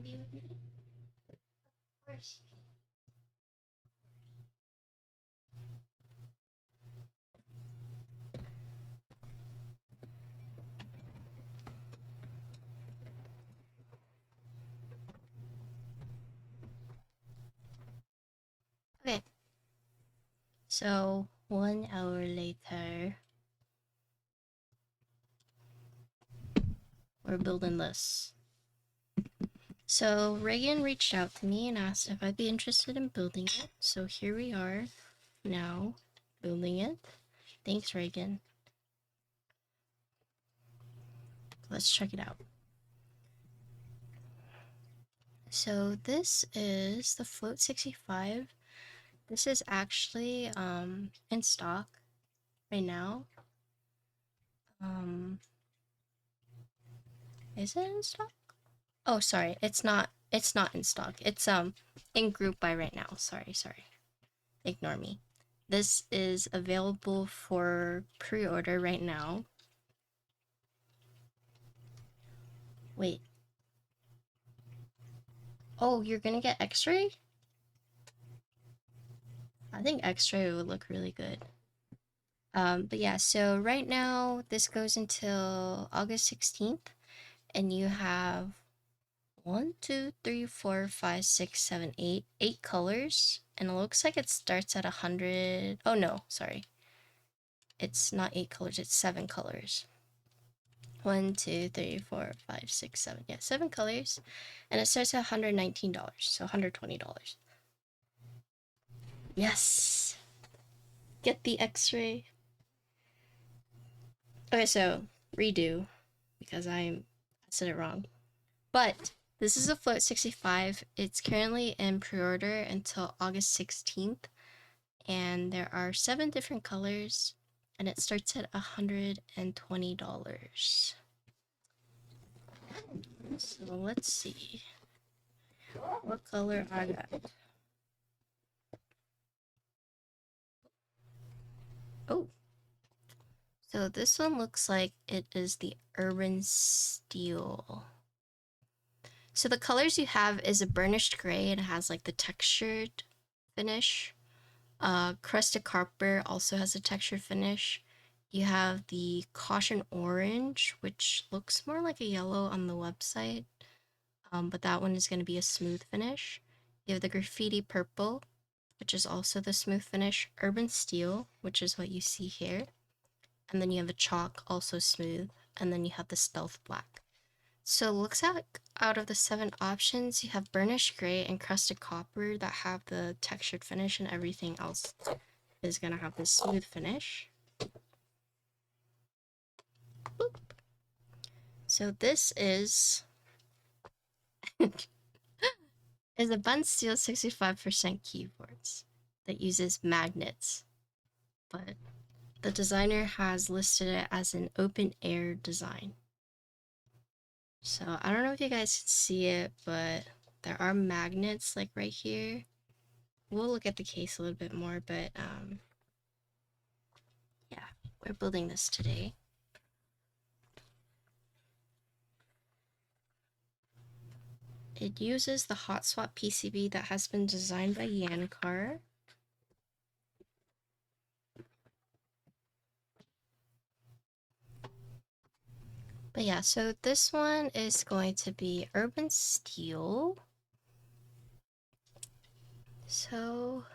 on VOD? Of course. Okay. So 1 hour later, we're building this. So Reagan reached out to me and asked if I'd be interested in building it. So here we are now building it. Thanks, Reagan. Let's check it out. So this is the Float 65. This is actually in stock right now. Is it in stock? Oh, sorry, it's not in stock. It's in group buy right now. Sorry. Ignore me. This is available for pre-order right now. Wait. Oh, you're gonna get X-ray? I think X-ray would look really good. But yeah, so right now this goes until August 16th, and you have 1, 2, 3, 4, 5, 6, 7, 8 colors, and it looks like it starts at 100. Oh no, sorry. It's not 8 colors, it's 7 colors. 1, 2, 3, 4, 5, 6, 7. Yeah, 7 colors. And it starts at $119, so $120. Yes! Get the X-ray. Okay, so redo, because I said it wrong. But this is a Float 65. It's currently in pre-order until August 16th. And there are 7 different colors, and it starts at $120. So let's see what color I got. Oh, so this one looks like it is the Urban Steel. So the colors you have is a burnished gray, and it has like the textured finish. Crusted Copper also has a textured finish. You have the Caution Orange, which looks more like a yellow on the website, but that one is going to be a smooth finish. You have the Graffiti Purple, which is also the smooth finish. Urban Steel, which is what you see here. And then you have the Chalk, also smooth. And then you have the Stealth Black. So it looks like out of the 7 options, you have Burnished Gray and Crusted Copper that have the textured finish, and everything else is going to have this smooth finish. Boop. So this is a Bun Steel 65% keyboards that uses magnets, but the designer has listed it as an open air design. So I don't know if you guys can see it, but there are magnets like right here. We'll look at the case a little bit more, but yeah, we're building this today. It uses the hot swap PCB that has been designed by Yankar. But yeah, so this one is going to be Urban Steel. So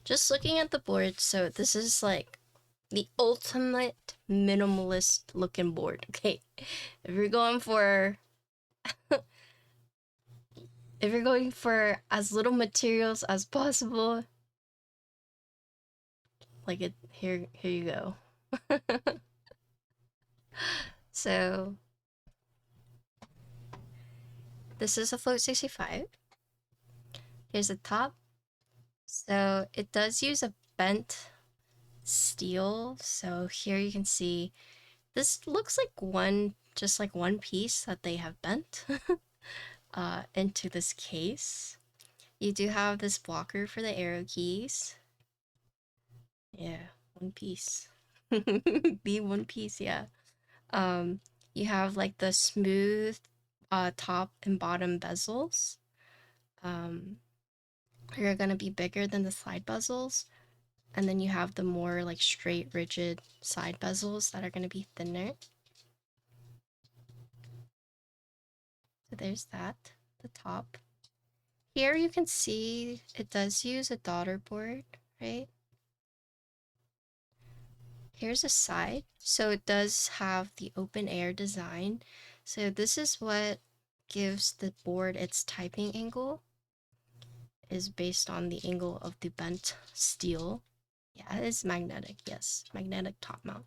just looking at the board, so this is like the ultimate minimalist looking board. Okay, if you're going for as little materials as possible, like it here you go. So this is a Float 65. Here's the top. So it does use a bent steel. So here you can see this looks like just like one piece that they have bent into this case. You do have this blocker for the arrow keys. Yeah, one piece. The one piece, yeah. you have like the smooth top and bottom bezels. Are gonna be bigger than the side bezels. And then you have the more like straight, rigid side bezels that are gonna be thinner. So there's that, the top. Here you can see it does use a daughter board, right? Here's a side. So it does have the open air design. So this is what gives the board its typing angle, is based on the angle of the bent steel. Yeah, it's magnetic, yes. Magnetic top mount.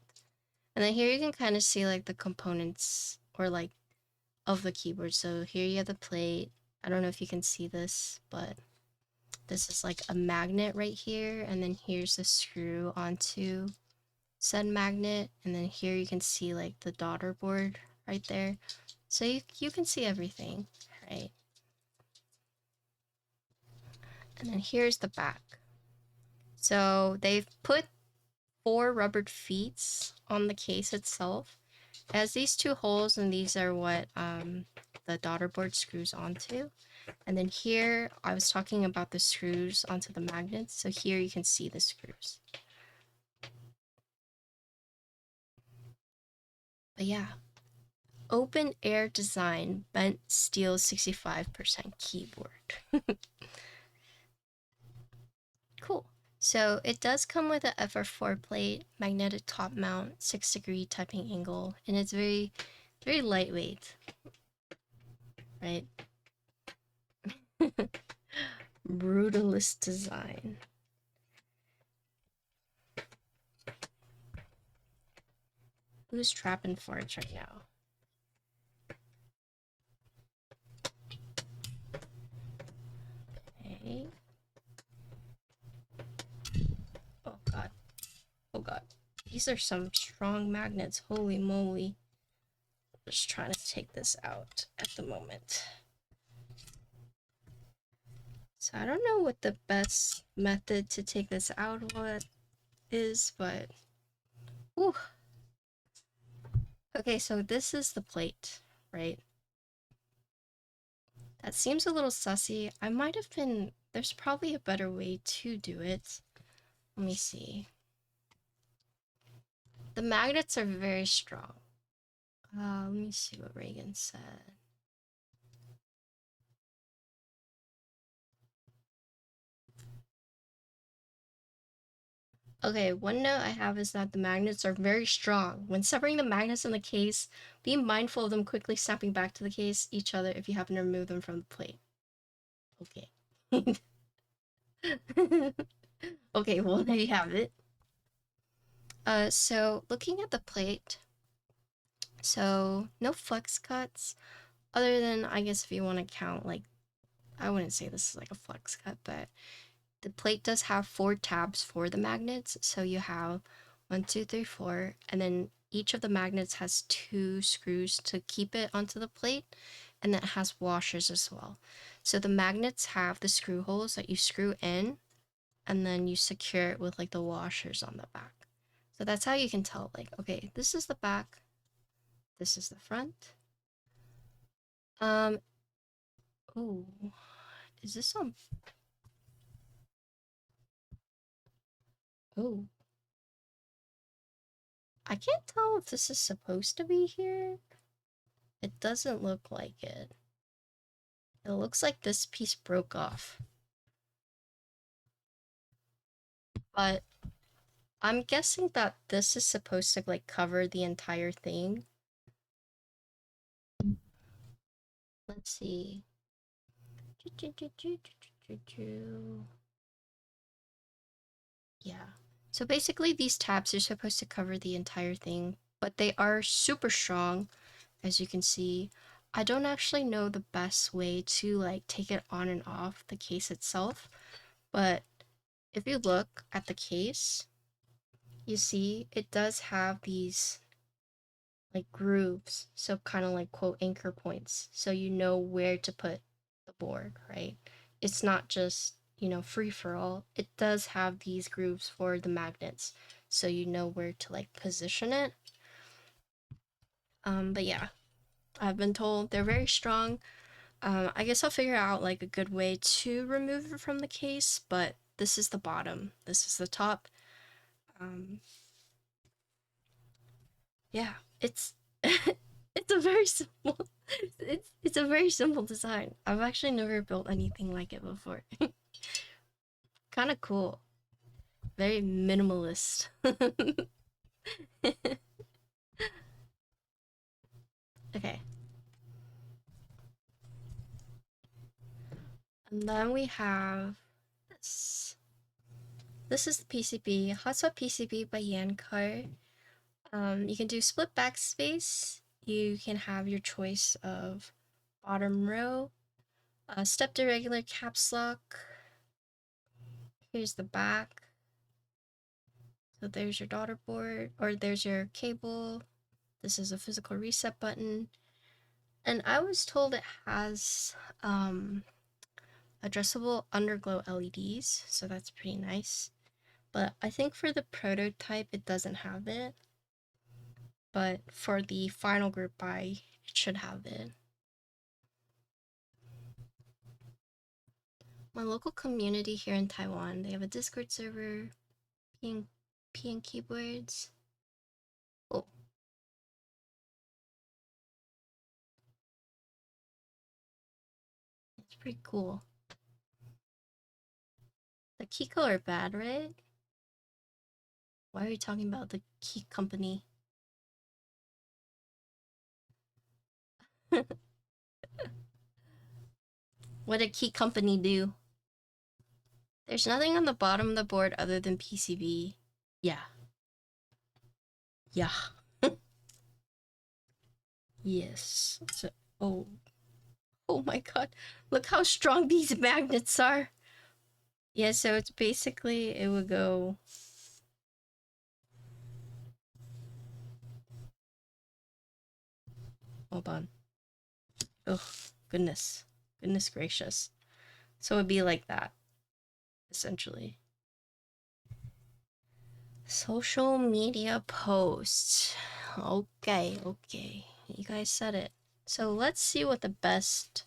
And then here you can kind of see like the components or like of the keyboard. So here you have the plate. I don't know if you can see this, but this is like a magnet right here. And then here's the screw onto said magnet. And then here you can see like the daughter board right there. So you can see everything, right? And then here's the back. So they've put 4 rubbered feet on the case itself. It has these 2 holes, and these are what the daughter board screws onto. And then here, I was talking about the screws onto the magnets. So here you can see the screws. But yeah, open air design, bent steel 65% keyboard. Cool. So it does come with a FR4 plate, magnetic top mount, 6-degree typing angle, and it's very, very lightweight, right? Brutalist design. Who's trapping farts right now? Okay. Oh god. Oh god. These are some strong magnets. Holy moly. Just trying to take this out at the moment. So I don't know what the best method to take this out is, but ooh. Okay, so this is the plate, right? That seems a little sussy. I might have been, there's probably a better way to do it. Let me see. The magnets are very strong. Let me see what Reagan said. Okay, one note I have is that the magnets are very strong. When separating the magnets in the case, be mindful of them quickly snapping back to the case each other if you happen to remove them from the plate. Okay. Okay, well, there you have it. So looking at the plate, so no flex cuts, other than, I guess, if you want to count, like, I wouldn't say this is like a flex cut, but the plate does have 4 tabs for the magnets. So you have 1, 2, 3, 4, and then each of the magnets has 2 screws to keep it onto the plate, and then it has washers as well. So the magnets have the screw holes that you screw in, and then you secure it with like the washers on the back. So that's how you can tell, like, okay, this is the back, this is the front. Oh, is this on? Oh, I can't tell if this is supposed to be here. It doesn't look like it. It looks like this piece broke off. But I'm guessing that this is supposed to like cover the entire thing. Let's see. Yeah. So basically these tabs are supposed to cover the entire thing, but they are super strong, as you can see. I don't actually know the best way to like take it on and off the case itself, but if you look at the case, you see it does have these like grooves, so kind of like quote anchor points, so you know where to put the board, right? It's not just, you know, free for all. It does have these grooves for the magnets, so you know where to like position it. But yeah, I've been told they're very strong. I guess I'll figure out like a good way to remove it from the case, but this is the bottom. This is the top. Um, yeah, it's it's a very simple it's a very simple design. I've actually never built anything like it before. Kind of cool. Very minimalist. Okay. And then we have this. This is the PCB, Hotspot PCB by Yanko. You can do split backspace. You can have your choice of bottom row, stepped irregular caps lock. Here's the back. So there's your daughter board, or there's your cable. This is a physical reset button. And I was told it has addressable underglow LEDs, so that's pretty nice. But I think for the prototype, it doesn't have it. But for the final group buy, it should have it. My local community here in Taiwan, they have a Discord server, PN keyboards. Oh. It's pretty cool. The Kiko are bad, right? Why are you talking about the key company? What did key company do? There's nothing on the bottom of the board other than PCB. Yeah. Yeah. Yes. So, oh. Oh my god. Look how strong these magnets are. Yeah, so it's basically, it would go... Hold on. Oh, goodness. Goodness gracious. So it would be like that, essentially. Social media posts. Okay, okay. You guys said it. So let's see what the best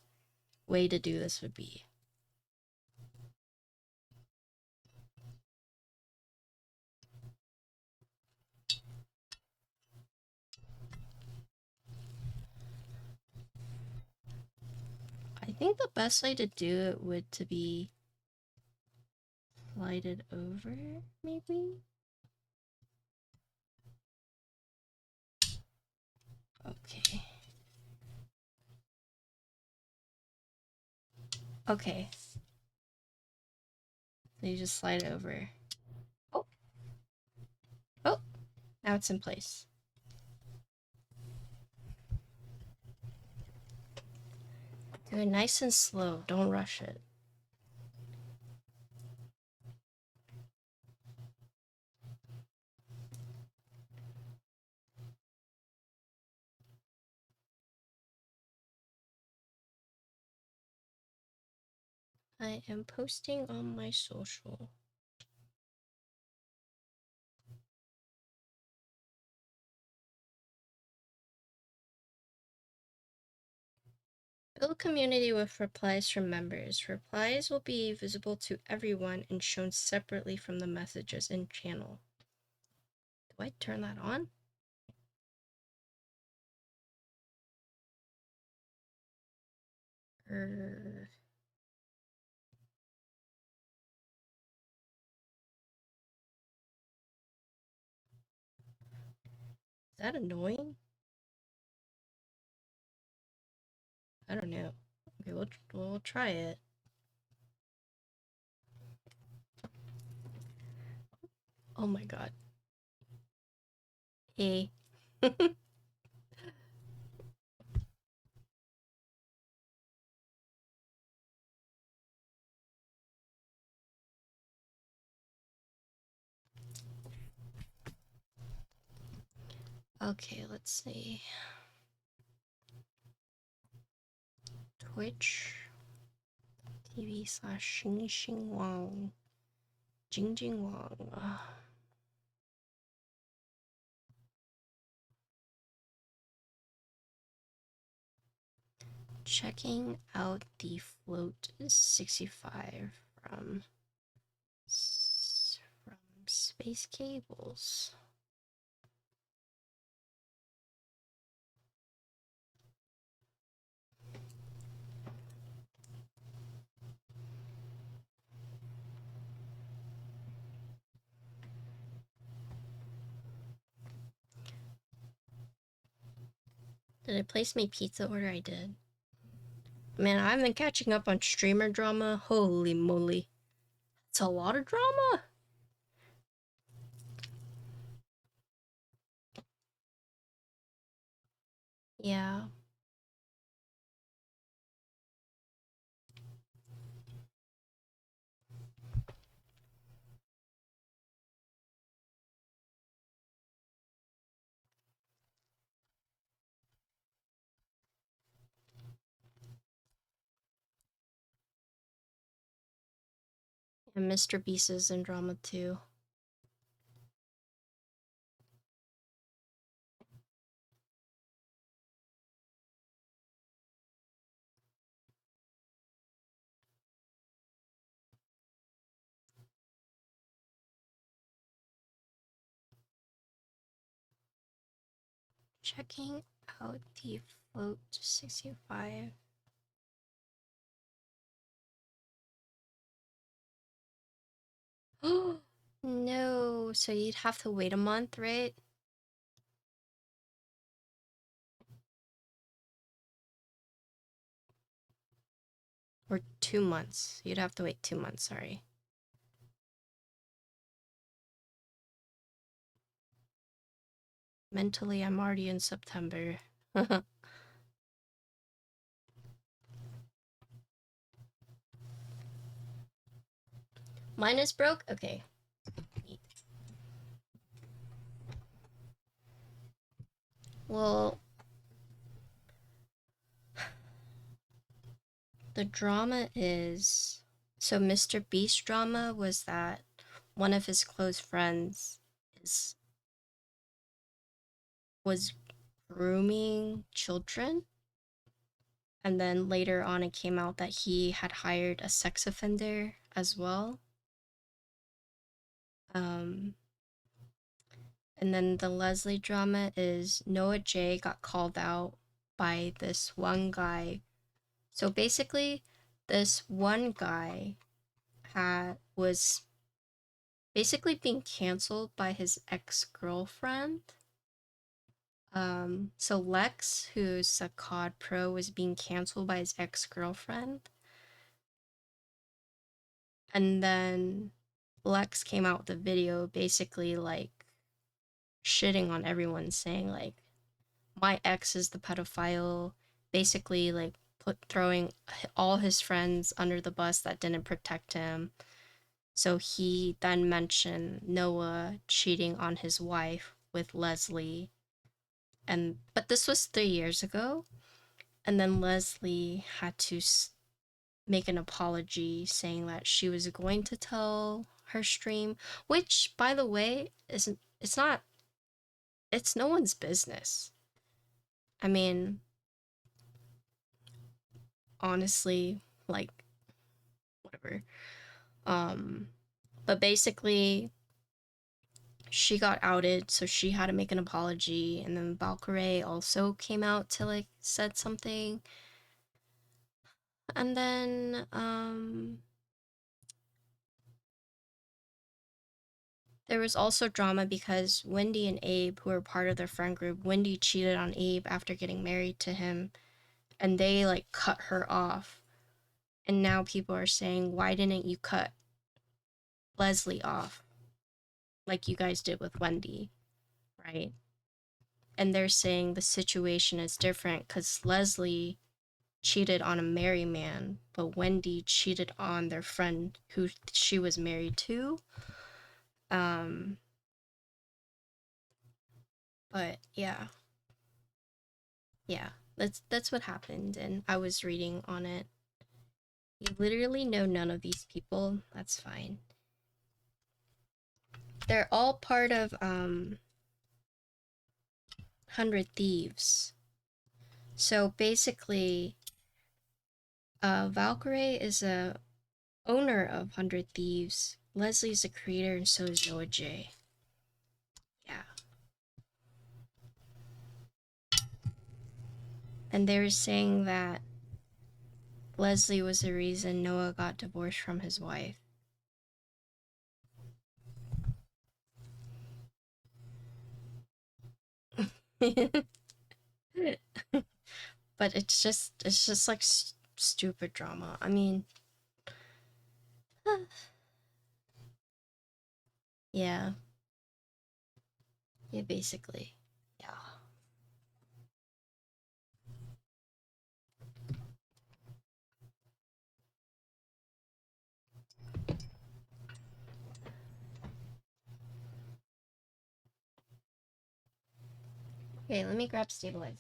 way to do this would be. I think the best way to do it would to be slide it over, maybe? Okay. Okay. So you just slide it over. Oh. Oh, now it's in place. Do it nice and slow, don't rush it. I am posting on my social. Build community with replies from members. Replies will be visible to everyone and shown separately from the messages in channel. Do I turn that on? Is that annoying? I don't know. Okay, we'll try it. Oh my god. Hey. Okay, let's see. Twitch TV/xinxinwong. Xinxinwong. Checking out the float 65 from Space Cables. Did I place my pizza order? I did. Man, I've been catching up on streamer drama. Holy moly. It's a lot of drama. Yeah. And Mr. Beast is in drama too. Checking out the float 65. Oh no, so you'd have to wait a month, right? Or 2 months. You'd have to wait 2 months, sorry. Mentally, I'm already in September. Mine is broke? Okay. Well, the drama is... So Mr. Beast drama was that one of his close friends was grooming children. And then later on it came out that he had hired a sex offender as well. And then the Leslie drama is Noah J got called out by this one guy. So basically, this one guy was basically being canceled by his ex-girlfriend. So Lex, who's a COD pro, was being canceled by his ex-girlfriend. And then Lex came out with a video basically like shitting on everyone, saying like, my ex is the pedophile, basically like throwing all his friends under the bus that didn't protect him. So he then mentioned Noah cheating on his wife with Leslie. But this was 3 years ago. And then Leslie had to make an apology saying that she was going to tell her stream, which, by the way, it's no one's business. I mean, honestly, like, whatever. But basically, she got outed, so she had to make an apology, and then Valkyrie also came out to, like, said something. And then, there was also drama because Wendy and Abe, who were part of their friend group, Wendy cheated on Abe after getting married to him, and they, like, cut her off. And now people are saying, why didn't you cut Leslie off like you guys did with Wendy, right? And they're saying the situation is different because Leslie cheated on a married man, but Wendy cheated on their friend who she was married to. But yeah, that's what happened, and I was reading on it. You literally know none of these people. That's fine. They're all part of 100 Thieves. So basically, Valkyrie is a owner of 100 Thieves. Leslie's a creator, and so is Noah J. Yeah. And they were saying that Leslie was the reason Noah got divorced from his wife. But it's just like stupid drama. I mean, yeah. Yeah, basically. Yeah. Okay, let me grab stabilizer.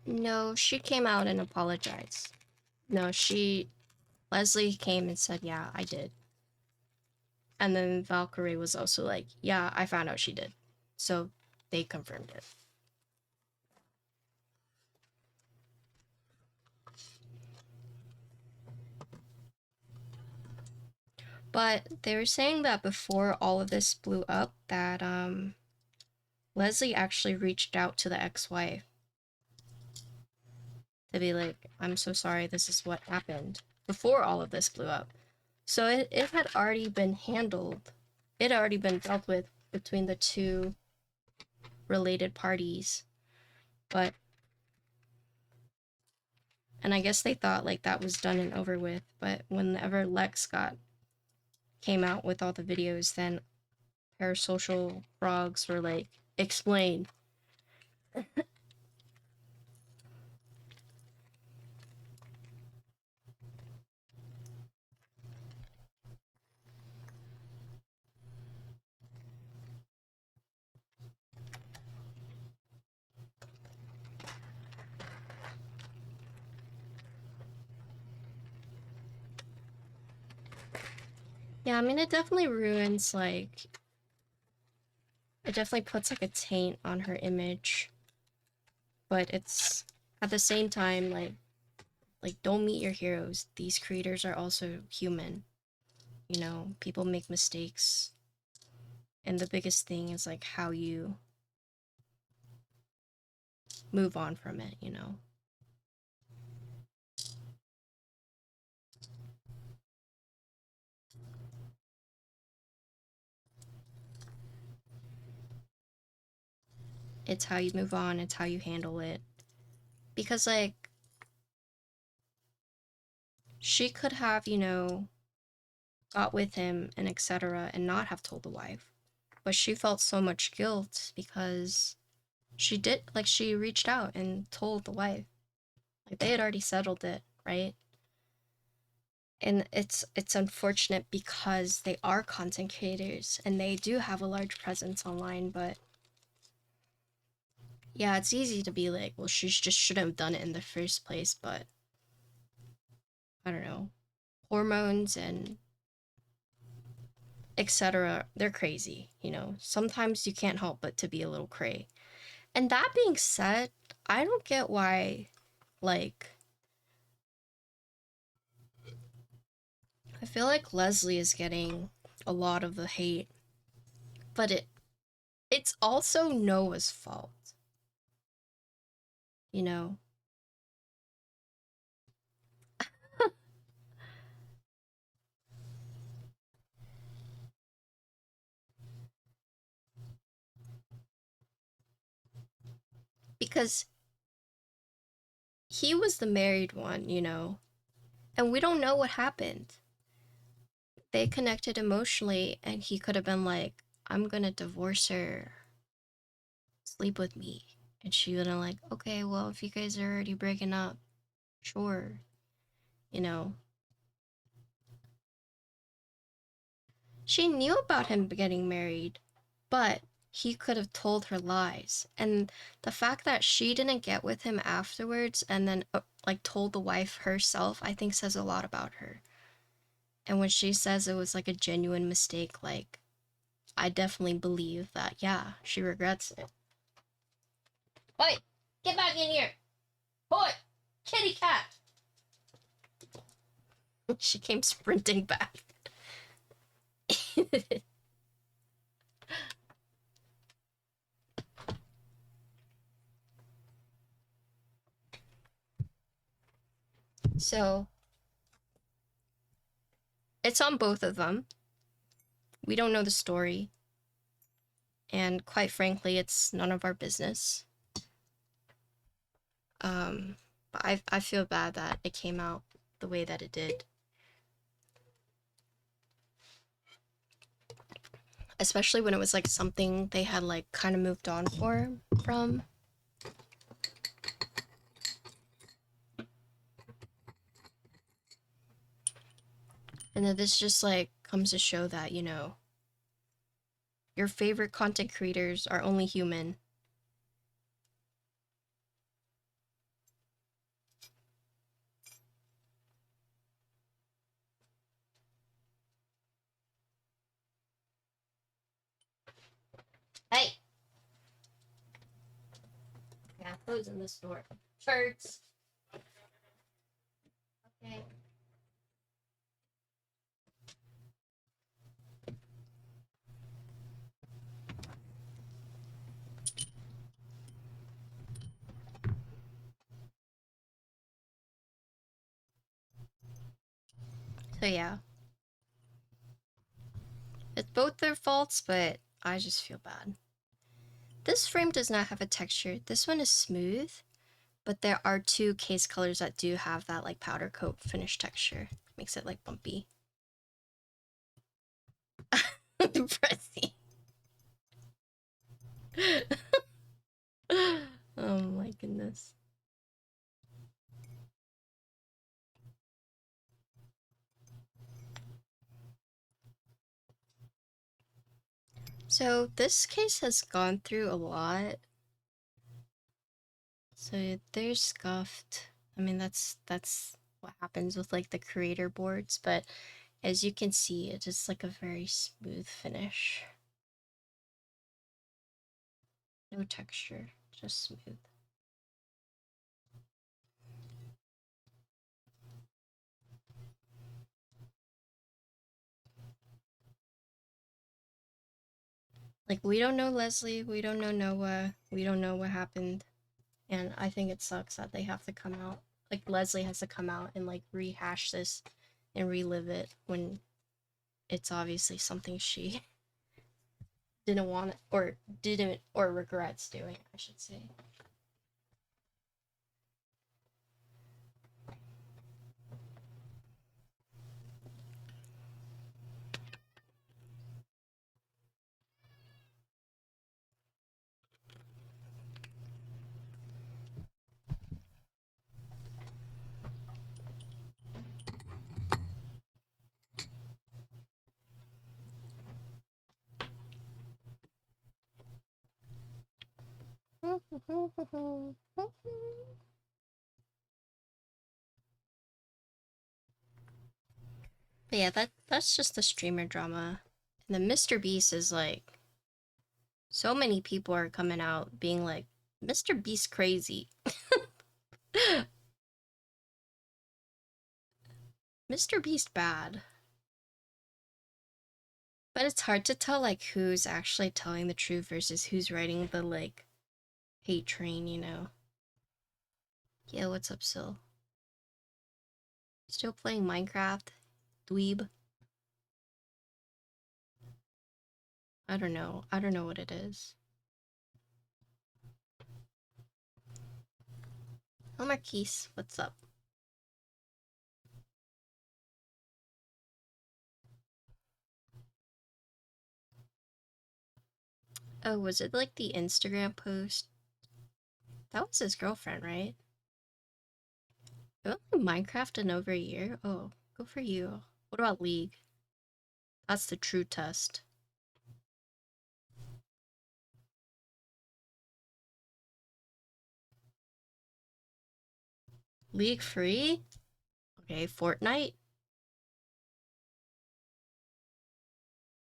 No, she came out and apologized. No, Leslie came and said, yeah, I did. And then Valkyrie was also like, yeah, I found out she did. So they confirmed it. But they were saying that before all of this blew up, that Leslie actually reached out to the ex-wife to be like, I'm so sorry, this is what happened, before all of this blew up. So it had already been handled. It had already been dealt with between the two related parties. But, and I guess they thought like that was done and over with, but whenever Lex came out with all the videos, then parasocial frogs were like, explain. Yeah, I mean, it definitely ruins, like, it definitely puts, like, a taint on her image. But it's, at the same time, like, don't meet your heroes. These creators are also human. You know, people make mistakes. And the biggest thing is, like, how you move on from it, you know? It's how you move on, it's how you handle it. Because, like, she could have, you know, got with him and etc. and not have told the wife. But she felt so much guilt because she did, like, she reached out and told the wife. Like, they had already settled it, right? And it's unfortunate because they are content creators and they do have a large presence online, but yeah, it's easy to be like, well, she just shouldn't have done it in the first place, but I don't know. Hormones and etc. They're crazy, you know. Sometimes you can't help but to be a little cray. And that being said, I don't get why, like, I feel like Leslie is getting a lot of the hate, but it's also Noah's fault, you know? Because he was the married one, you know? And we don't know what happened. They connected emotionally, and he could have been like, I'm gonna divorce her, sleep with me. And she would have like, okay, well, if you guys are already breaking up, sure, you know? She knew about him getting married, but he could have told her lies. And the fact that she didn't get with him afterwards and then like told the wife herself, I think says a lot about her. And when she says it was like a genuine mistake, like I definitely believe that, yeah, she regrets it. Boy, get back in here. Boy, kitty cat. She came sprinting back. So, it's on both of them. We don't know the story. And quite frankly, it's none of our business. But I feel bad that it came out the way that it did. Especially when it was like something they had like kind of moved on from. And then this just like comes to show that, you know, your favorite content creators are only human. Hey! Yeah, closing this door. Shirts. Okay. So yeah. It's both their faults, but I just feel bad. This frame does not have a texture. This one is smooth, but there are two case colors that do have that like powder coat finish texture. Makes it like bumpy. Depressing. Oh my goodness. So this case has gone through a lot. So there's scuffed. I mean, that's what happens with like the creator boards, but as you can see, it is like a very smooth finish. No texture, just smooth. Like, we don't know Leslie, we don't know Noah, we don't know what happened. And I think it sucks that they have to come out. Like, Leslie has to come out and, like, rehash this and relive it when it's obviously something she didn't want or regrets doing, I should say. But yeah, that's just the streamer drama. And then Mr. Beast is like, so many people are coming out being like, Mr. Beast crazy. Mr. Beast bad. But it's hard to tell like who's actually telling the truth versus who's writing the like hate train, you know. Yeah, what's up, Sil? Still playing Minecraft? Dweeb? I don't know. I don't know what it is. Oh, Marquise, what's up? Oh, was it like the Instagram post? That was his girlfriend, right? Oh, Minecraft in over a year? Oh, go for you. What about League? That's the true test. League free? Okay, Fortnite.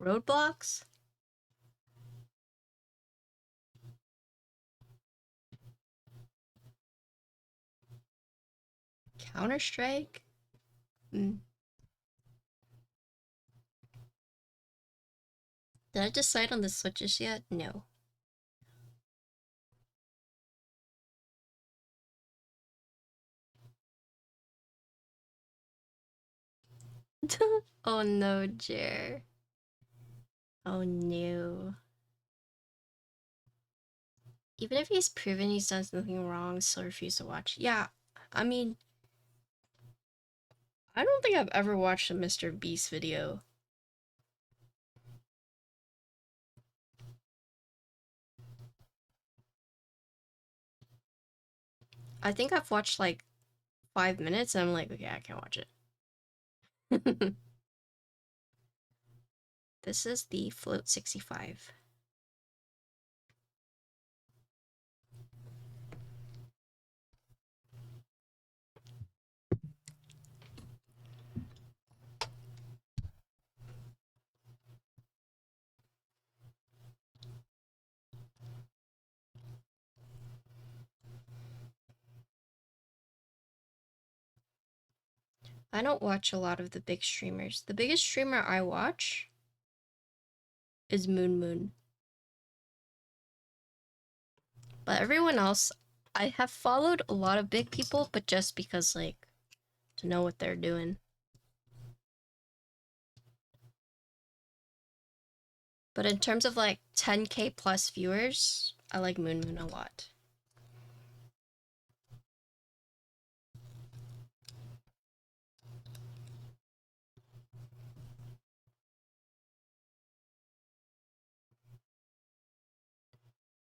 Roadblocks? Counter-Strike? Mm. Did I decide on the switches yet? No. Oh no, Jer. Oh no. Even if he's proven he's done something wrong, still refuse to watch. Yeah, I mean, I don't think I've ever watched a Mr. Beast video. I think I've watched like 5 minutes and I'm like, okay, I can't watch it. This is the Float 65. I don't watch a lot of the big streamers. The biggest streamer I watch is Moon Moon. But everyone else, I have followed a lot of big people, but just because, like, to know what they're doing. But in terms of, like, 10K plus viewers, I like Moon Moon a lot.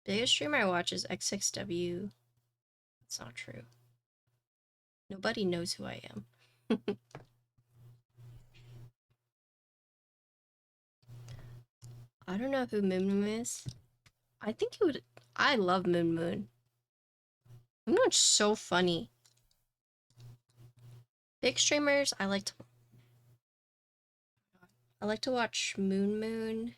Biggest streamer I watch is X6W. It's not true. Nobody knows who I am. I don't know who Moon Moon is. I think he would. I love Moon Moon. Moon Moon's so funny. Big streamers, I like to watch Moon Moon.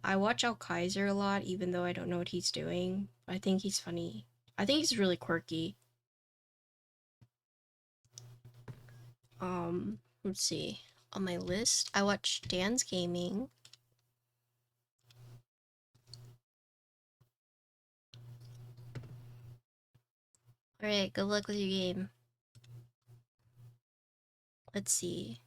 I watch Al Kaiser a lot, even though I don't know what he's doing. I think he's funny. I think he's really quirky. Let's see. On my list, I watch Dan's Gaming. Alright, good luck with your game. Let's see.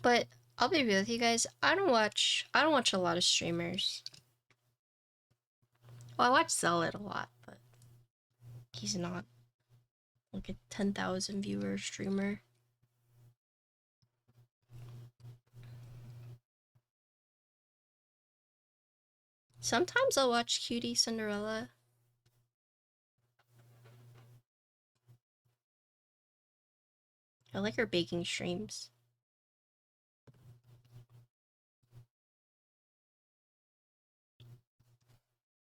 But I'll be real with you guys. I don't watch a lot of streamers. Well, I watch Zealot a lot, but he's not like a 10,000 viewer streamer. Sometimes I'll watch Cutie Cinderella. I like her baking streams.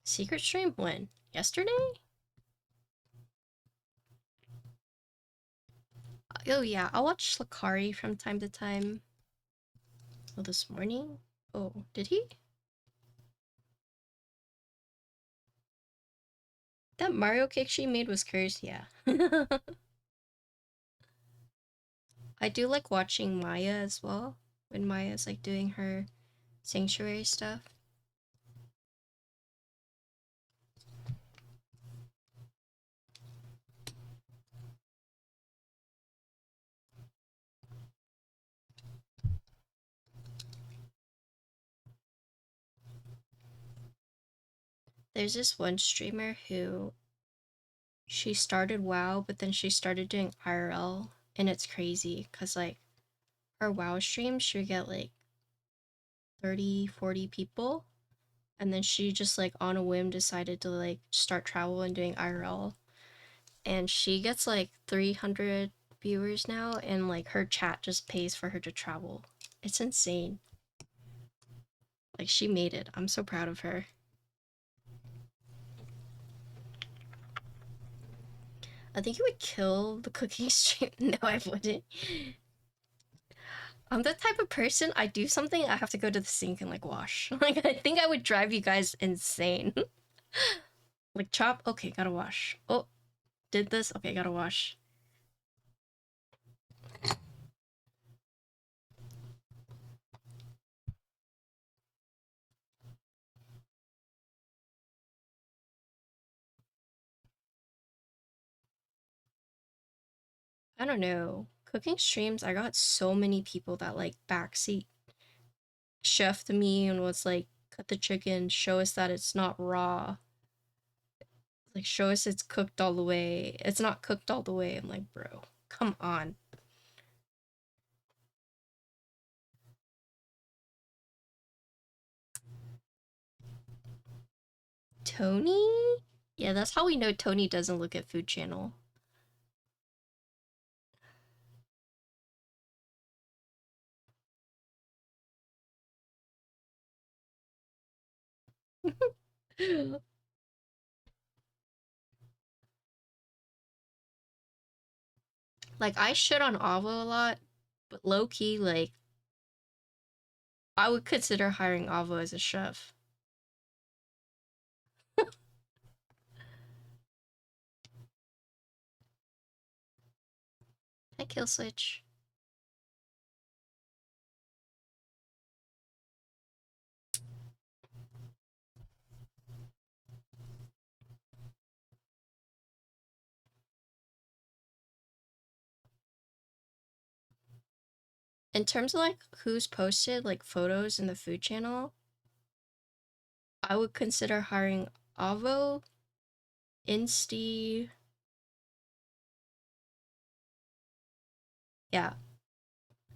Secret stream when? Yesterday? Oh yeah, I'll watch Lakari from time to time. Oh, this morning? Oh, did he? That Mario cake she made was cursed, yeah. I do like watching Maya as well, when Maya's like doing her sanctuary stuff. There's this one streamer who she started WoW, but then she started doing IRL, and it's crazy because like her WoW stream, she would get like 30, 40 people, and then she just like on a whim decided to like start travel and doing IRL. and she gets like 300 viewers now, and like her chat just pays for her to travel. It's insane. Like, she made it. I'm so proud of her. I think you would kill the cooking stream. No, I wouldn't. I'm the type of person, I do something, I have to go to the sink and like wash. Like, I think I would drive you guys insane. Like, chop, okay, gotta wash. Oh, did this, okay, gotta wash. I don't know. Cooking streams, I got so many people that like backseat chefed me and was like, cut the chicken, show us that it's not raw. Like, show us it's cooked all the way. It's not cooked all the way. I'm like, bro, come on. Tony? Yeah, that's how we know Tony doesn't look at Food Channel. Like, I shit on Avo a lot, but low-key, like, I would consider hiring Avo as a chef. Hi, Kill Switch. In terms of, like, who's posted, like, photos in the Food Channel, I would consider hiring Avo, Insty... Yeah,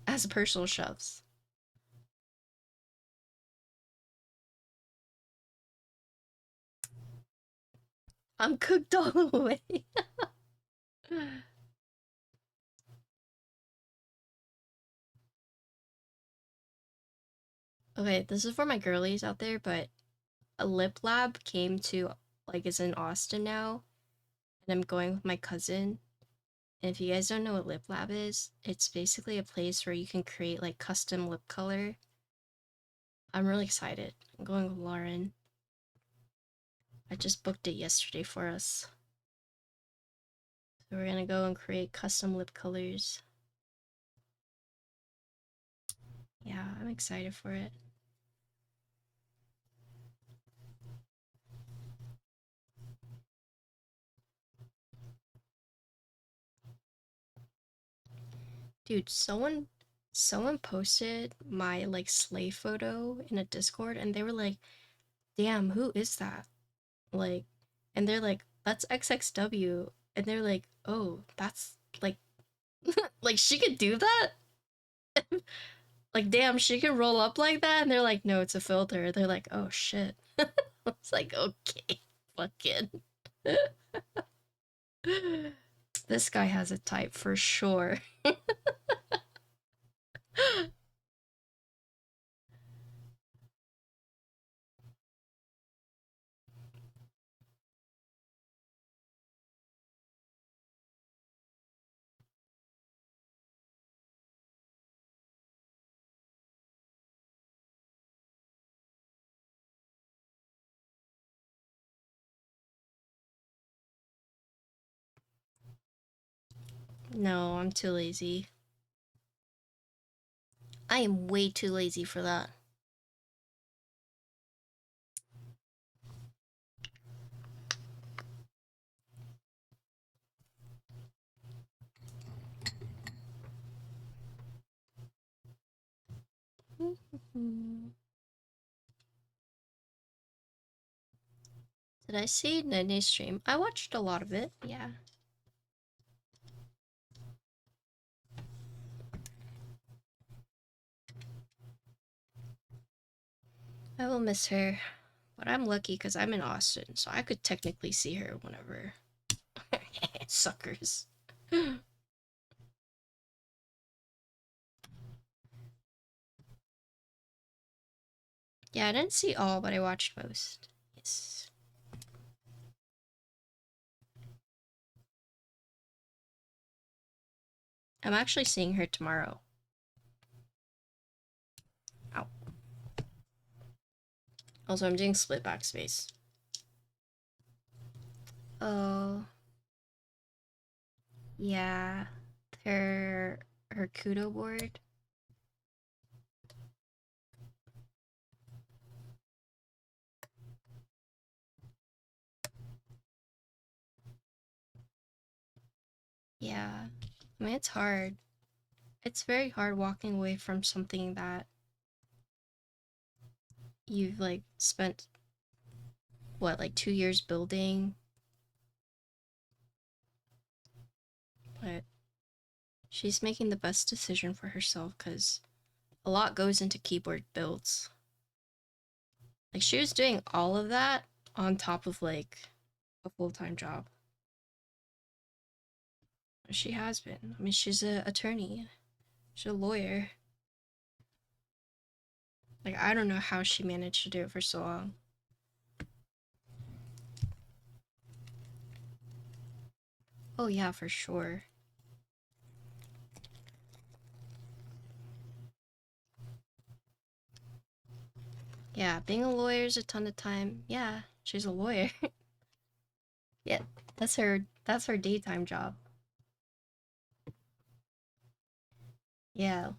as personal chefs. I'm cooked all the way. Okay, this is for my girlies out there, but a lip lab came to, like, is in Austin now, and I'm going with my cousin. And if you guys don't know what lip lab is, it's basically a place where you can create like custom lip color. I'm really excited. I'm going with Lauren. I just booked it yesterday for us. So we're gonna go and create custom lip colors. Yeah, I'm excited for it. Dude, someone posted my like sleigh photo in a Discord, and they were like, damn, who is that? Like, and they're like, that's XXW. And they're like, oh, that's like, like she could do that? Like, damn, she can roll up like that? And they're like, no, it's a filter. They're like, oh shit. It's like, okay, fucking. This guy has a type for sure. No, I'm too lazy. I am way too lazy for that. Did I see Nene's stream? I watched a lot of it, yeah. I will miss her. But I'm lucky because I'm in Austin, so I could technically see her whenever. Suckers. Yeah, I didn't see all, but I watched most. Yes. I'm actually seeing her tomorrow. Ow. Also, I'm doing split backspace. Oh. Yeah. Her Kudo board. Yeah. I mean, it's hard. It's very hard walking away from something that you've like spent what, like 2 years building. But she's making the best decision for herself because a lot goes into keyboard builds. Like she was doing all of that on top of like a full-time job. She has been. I mean, she's an attorney. She's a lawyer. Like, I don't know how she managed to do it for so long. Oh yeah, for sure. Yeah, being a lawyer is a ton of time. Yeah, she's a lawyer. Yeah, that's her daytime job. Yeah.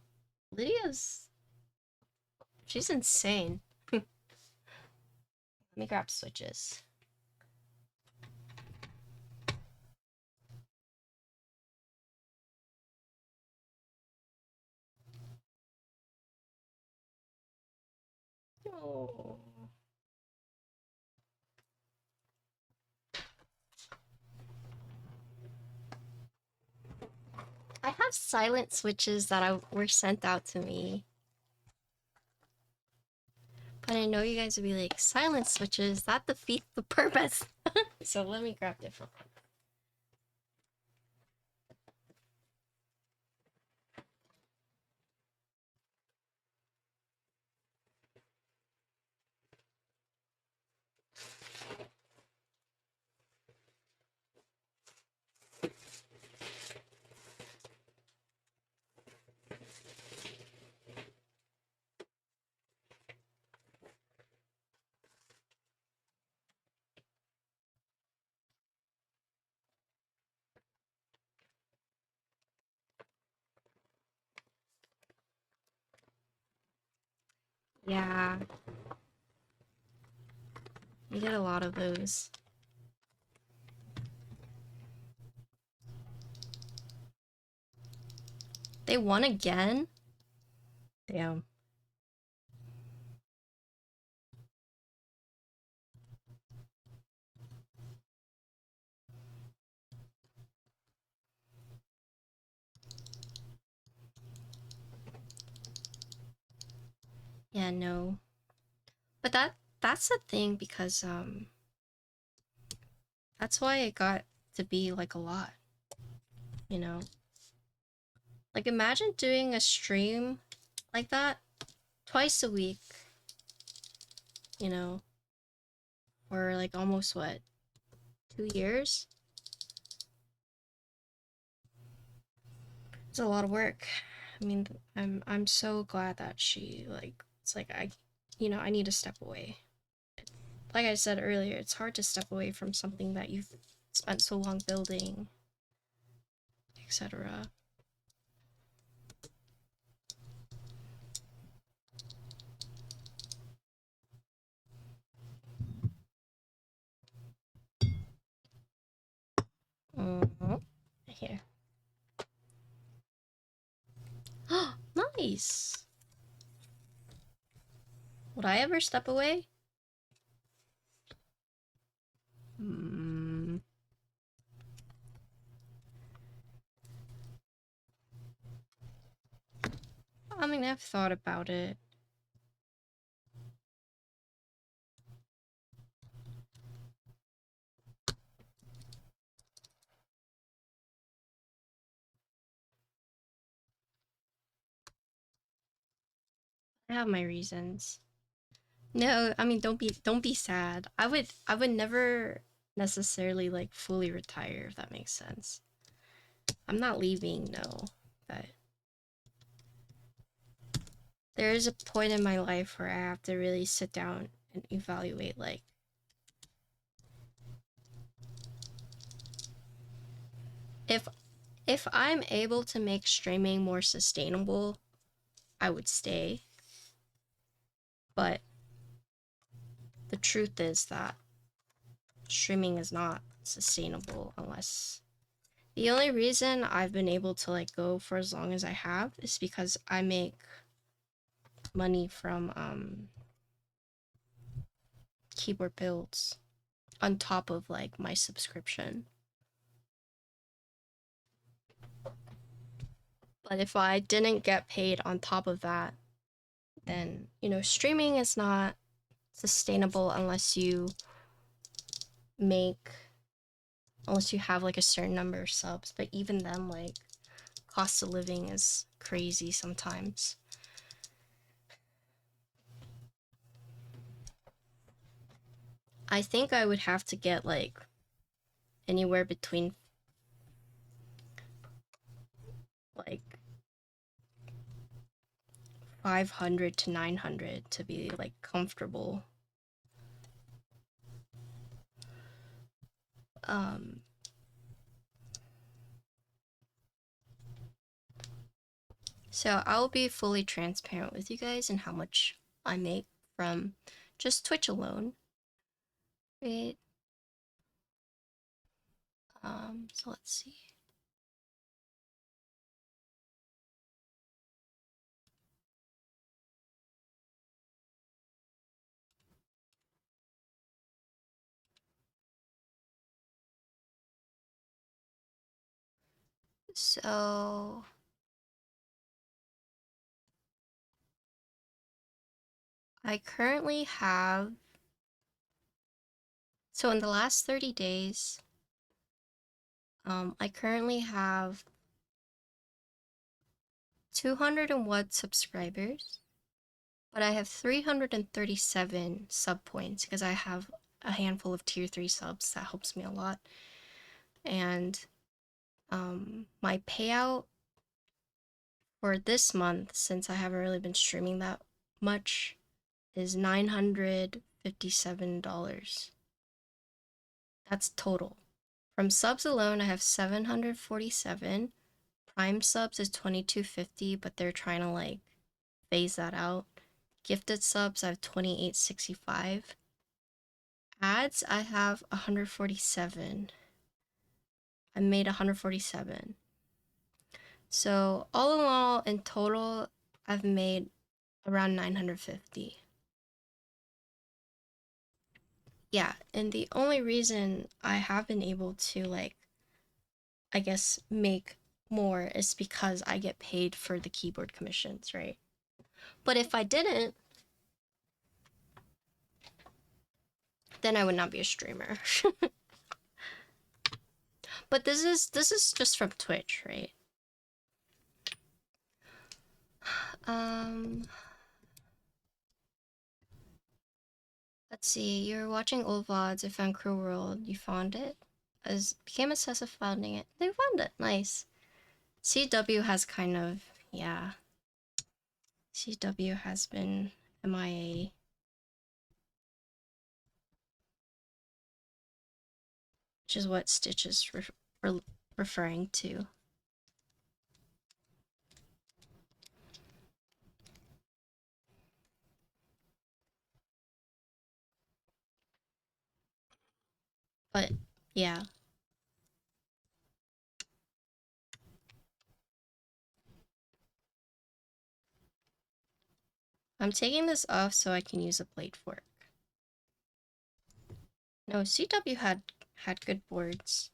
She's insane. Let me grab switches. Oh. I have silent switches that were sent out to me. But I know you guys would be like, silent switches, that defeats the purpose. So let me grab different ones. Yeah. You get a lot of those. They won again? Damn. Yeah, no. But that's the thing because that's why it got to be like a lot, you know? Like imagine doing a stream like that twice a week, you know, or like almost what, 2 years? It's a lot of work. I mean, I'm so glad that she like it's like I need to step away. Like I said earlier, it's hard to step away from something that you've spent so long building, etc. Here. Nice. Would I ever step away? Hmm. I mean, I've thought about it. I have my reasons. No, I mean don't be sad. I would never necessarily like fully retire, if that makes sense. I'm not leaving, no, but there is a point in my life where I have to really sit down and evaluate, like, if I'm able to make streaming more sustainable, I would stay. But the truth is that streaming is not sustainable unless... The only reason I've been able to like go for as long as I have is because I make money from keyboard builds on top of like my subscription. But if I didn't get paid on top of that, then, you know, streaming is not sustainable unless you have like a certain number of subs. But even then, like, cost of living is crazy sometimes. I think I would have to get like anywhere between like 500 to 900 to be like comfortable. So I'll be fully transparent with you guys and how much I make from just Twitch alone. Right? So let's see. So I currently have, so in the last 30 days, I currently have 201 subscribers, but I have 337 sub points because I have a handful of tier 3 subs. That helps me a lot. And my payout for this month, since I haven't really been streaming that much, is $957. That's total. From subs alone, I have 747. Prime subs is 2250, but they're trying to like phase that out. Gifted subs, I have 2865. Ads, I have 147. I made 147. So all in all, in total, I've made around 950. Yeah, and the only reason I have been able to, like, I guess, make more is because I get paid for the keyboard commissions, right? But if I didn't, then I would not be a streamer. But this is just from Twitch, right? Let's see. You're watching old VODs. I found Crew World. You found it? As became obsessed with finding it. They found it. Nice. CW has kind of, yeah. CW has been MIA. Which is what Stitch is referring to. But, yeah. I'm taking this off so I can use a blade fork. No, CW had good boards.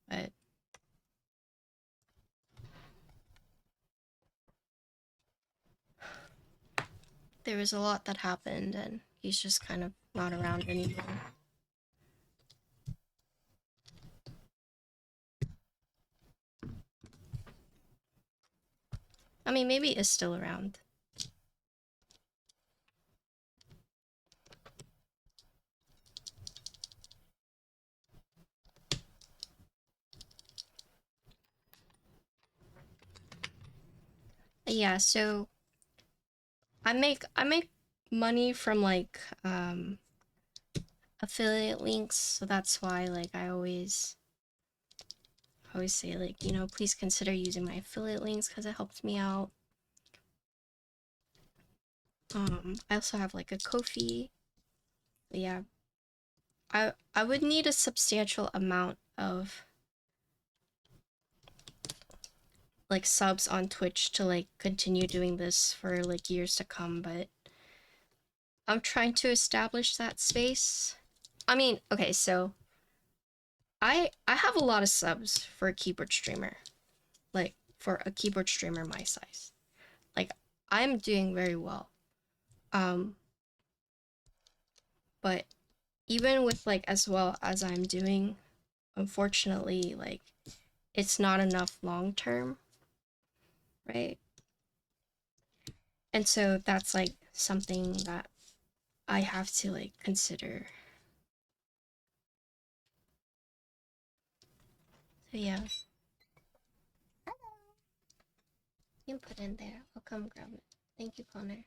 But there was a lot that happened and he's just kind of not around anymore. I mean, maybe he is still around. Yeah, so I make money from like affiliate links, so that's why like I always say like, you know, please consider using my affiliate links because it helps me out. I also have like a Ko-fi. But yeah, I would need a substantial amount of like subs on Twitch to like continue doing this for like years to come, but I'm trying to establish that space. I mean, okay, so I have a lot of subs for a keyboard streamer. Like for a keyboard streamer my size. Like I'm doing very well. Um but even with like as well as I'm doing, unfortunately, like it's not enough long term, right? And so that's like something that I have to like consider. So yeah. You can put in there. I'll come grab it. Thank you, Connor.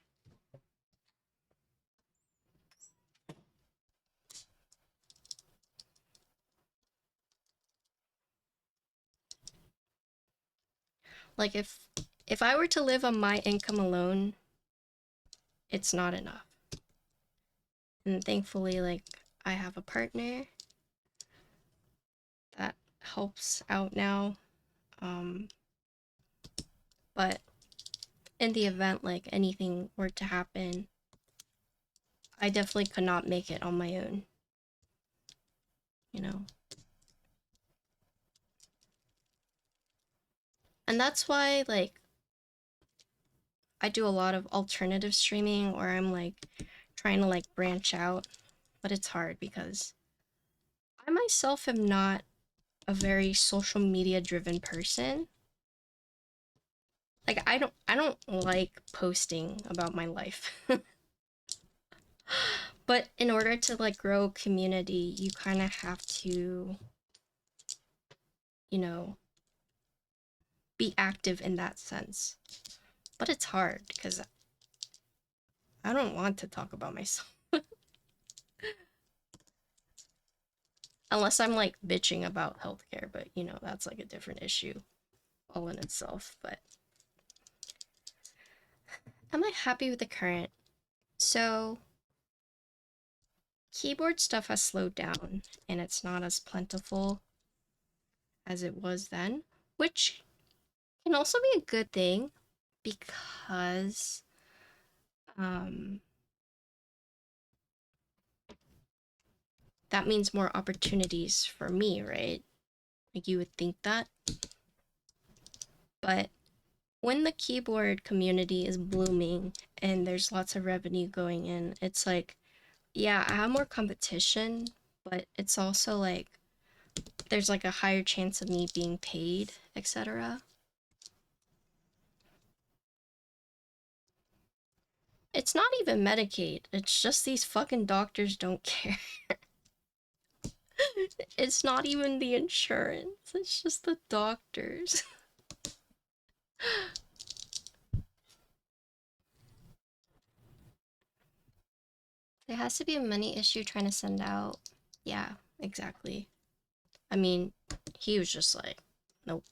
Like if I were to live on my income alone, it's not enough. And thankfully, like I have a partner that helps out now. But in the event like anything were to happen, I definitely could not make it on my own. You know? And that's why like I do a lot of alternative streaming or I'm like trying to like branch out, but it's hard because I myself am not a very social media driven person. Like I don't like posting about my life. But in order to like grow a community, you kind of have to, you know, be active in that sense. But it's hard because I don't want to talk about myself. Unless I'm like bitching about healthcare, but you know, that's like a different issue all in itself. But am I happy with the current? So keyboard stuff has slowed down and it's not as plentiful as it was then, which can also be a good thing because that means more opportunities for me, right? Like you would think that. But when the keyboard community is blooming and there's lots of revenue going in, it's like, yeah, I have more competition, but it's also like there's like a higher chance of me being paid, etc. It's not even Medicaid. It's just these fucking doctors don't care. It's not even the insurance. It's just the doctors. There has to be a money issue trying to send out. Yeah, exactly. I mean, he was just like, nope.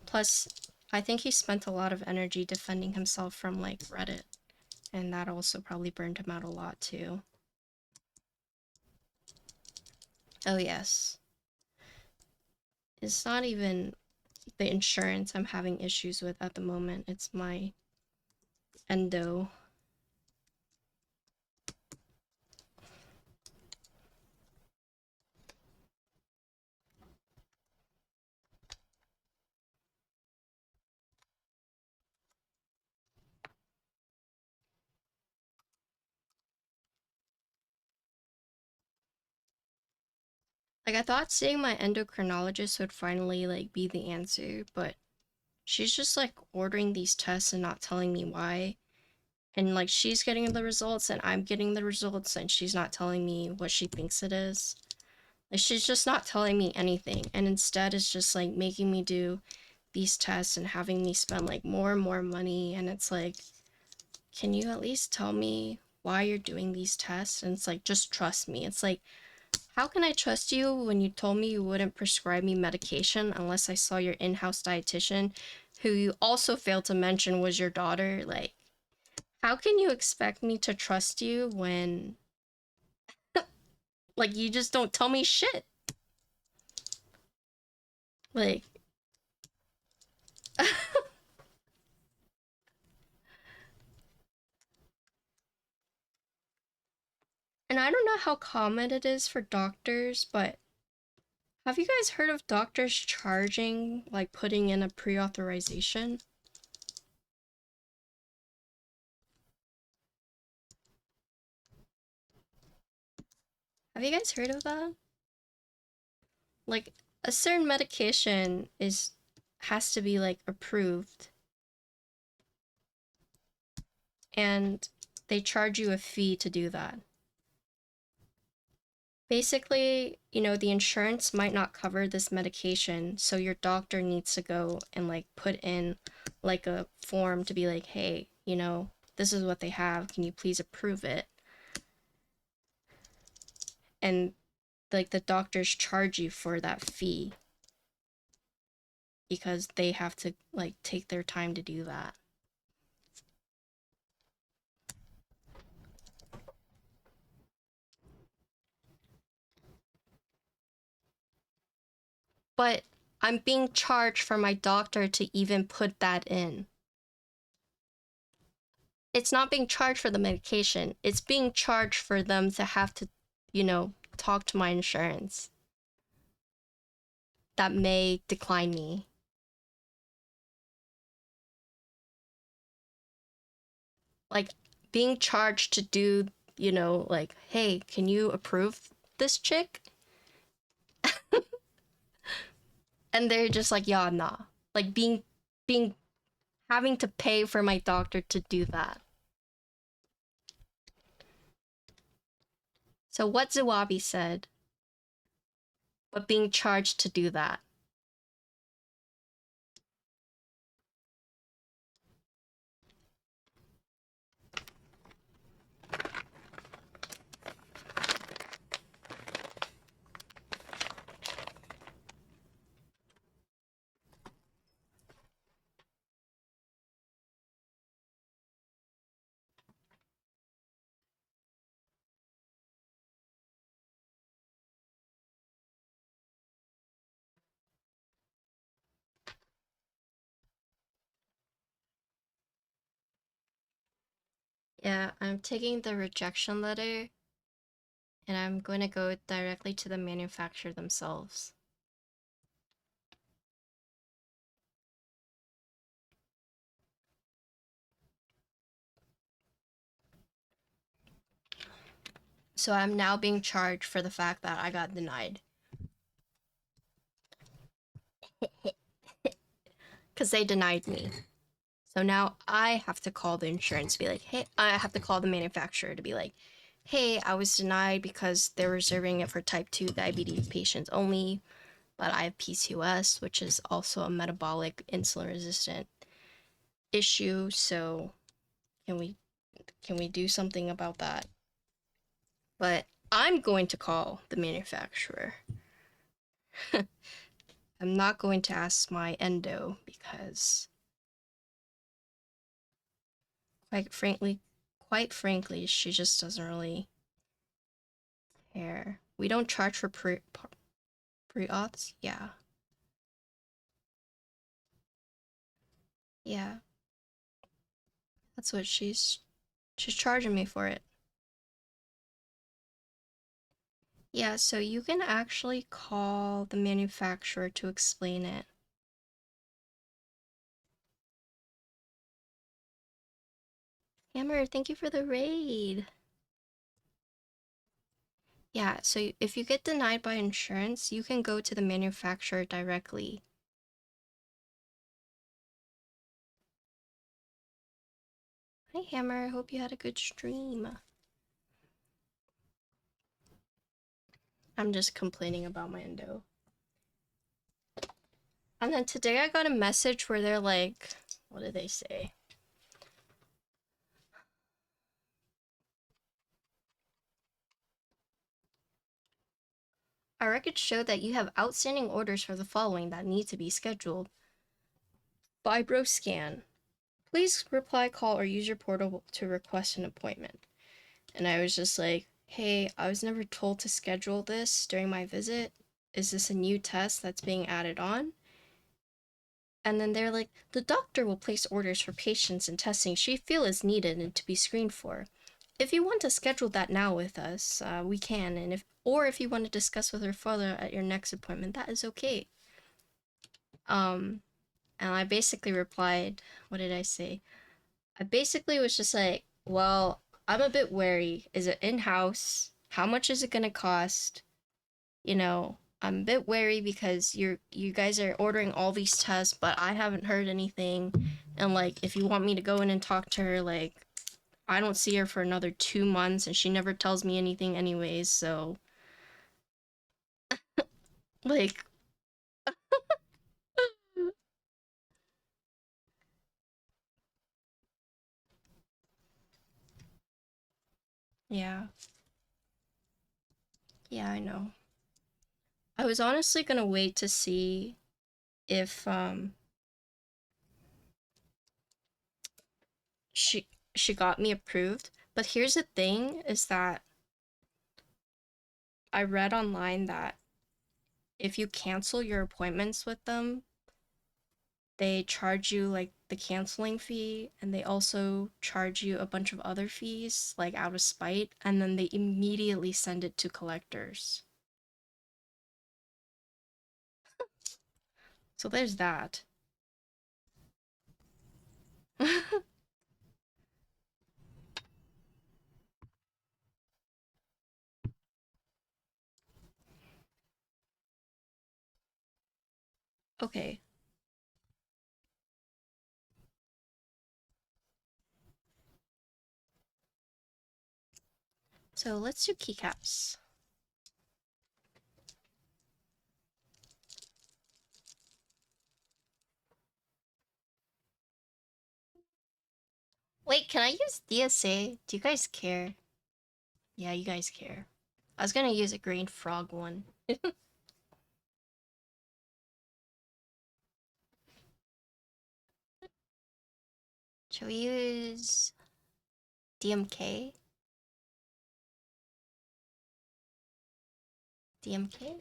Plus, I think he spent a lot of energy defending himself from like Reddit, and that also probably burned him out a lot too. Oh yes. It's not even the insurance I'm having issues with at the moment. It's my endo. Like I thought seeing my endocrinologist would finally like be the answer, but she's just like ordering these tests and not telling me why. And like she's getting the results and I'm getting the results and she's not telling me what she thinks it is. Like, she's just not telling me anything, and instead it's just like making me do these tests and having me spend like more and more money. And it's like, can you at least tell me why you're doing these tests? And it's like, just trust me. It's like, how can I trust you when you told me you wouldn't prescribe me medication unless I saw your in-house dietitian, who you also failed to mention was your daughter? Like, how can you expect me to trust you when, like, you just don't tell me shit? Like, and I don't know how common it is for doctors, but have you guys heard of doctors charging, like, putting in a pre-authorization? Have you guys heard of that? Like, a certain medication has to be, like, approved, and they charge you a fee to do that. Basically, you know, the insurance might not cover this medication, so your doctor needs to go and like put in like a form to be like, hey, you know, this is what they have, can you please approve it? And like the doctors charge you for that fee because they have to like take their time to do that. But I'm being charged for my doctor to even put that in. It's not being charged for the medication. It's being charged for them to have to, you know, talk to my insurance that may decline me. Like, being charged to do, you know, like, hey, can you approve this chick? And they're just like, yeah, nah. Like, being having to pay for my doctor to do that. So what Zawabi said, but being charged to do that. Yeah, I'm taking the rejection letter and I'm going to go directly to the manufacturer themselves. So I'm now being charged for the fact that I got denied. Because they denied me. So now I have to call the insurance, be like, hey, I have to call the manufacturer to be like, hey, I was denied because they're reserving it for type 2 diabetes patients only, but I have PCOS, which is also a metabolic insulin resistant issue, so can we do something about that? But I'm going to call the manufacturer. I'm not going to ask my endo because quite frankly, she just doesn't really care. We don't charge for pre-auths? Yeah. Yeah. That's what she's charging me for it. Yeah, so you can actually call the manufacturer to explain it. Hammer, thank you for the raid. Yeah, so if you get denied by insurance, you can go to the manufacturer directly. Hi, Hammer. I hope you had a good stream. I'm just complaining about my endo. And then today I got a message where they're like, what did they say? Our records show that you have outstanding orders for the following that need to be scheduled. Fibro scan. Please reply, call, or use your portal to request an appointment. And I was just like, hey, I was never told to schedule this during my visit. Is this a new test that's being added on? And then they're like, the doctor will place orders for patients and testing she feel is needed and to be screened for. If you want to schedule that now with us, we can. And if you want to discuss with her further at your next appointment, that is okay. And I basically replied, what did I say? I basically was just like, well, I'm a bit wary. Is it in-house? How much is it gonna cost? You know, I'm a bit wary because you guys are ordering all these tests, but I haven't heard anything. And like, if you want me to go in and talk to her, like, I don't see her for another 2 months and she never tells me anything anyways, so like yeah. Yeah, I know. I was honestly gonna wait to see if she got me approved. But here's the thing is that I read online that if you cancel your appointments with them, they charge you like the canceling fee and they also charge you a bunch of other fees like out of spite, and then they immediately send it to collectors. So there's that. Okay. So let's do keycaps. Wait, can I use DSA? Do you guys care? Yeah, you guys care. I was gonna use a green frog one. Should we use DMK? DMK?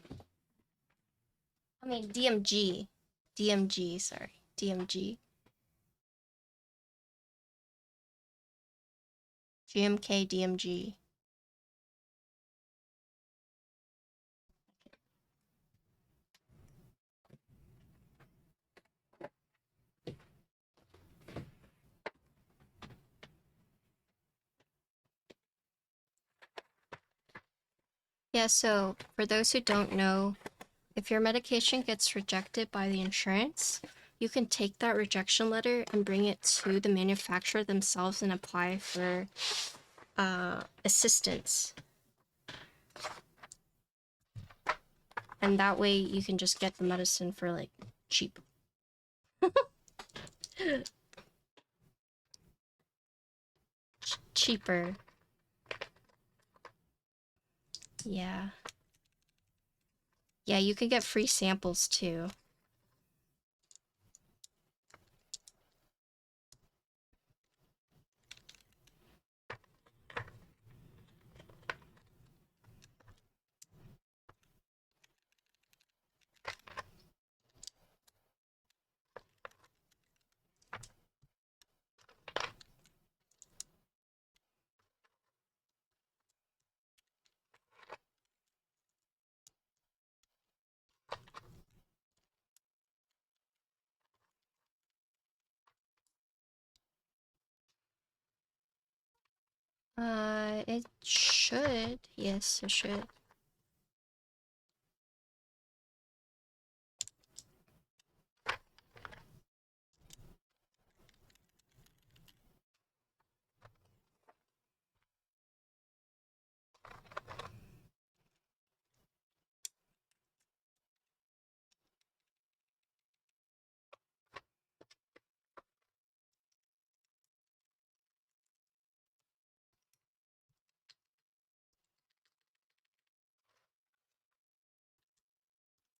I mean DMG. DMG, sorry. DMG. GMK DMG. Yeah, so for those who don't know, if your medication gets rejected by the insurance, you can take that rejection letter and bring it to the manufacturer themselves and apply for assistance. And that way you can just get the medicine for like cheap. Cheaper. Yeah. Yeah, you can get free samples too. It should. Yes, it should.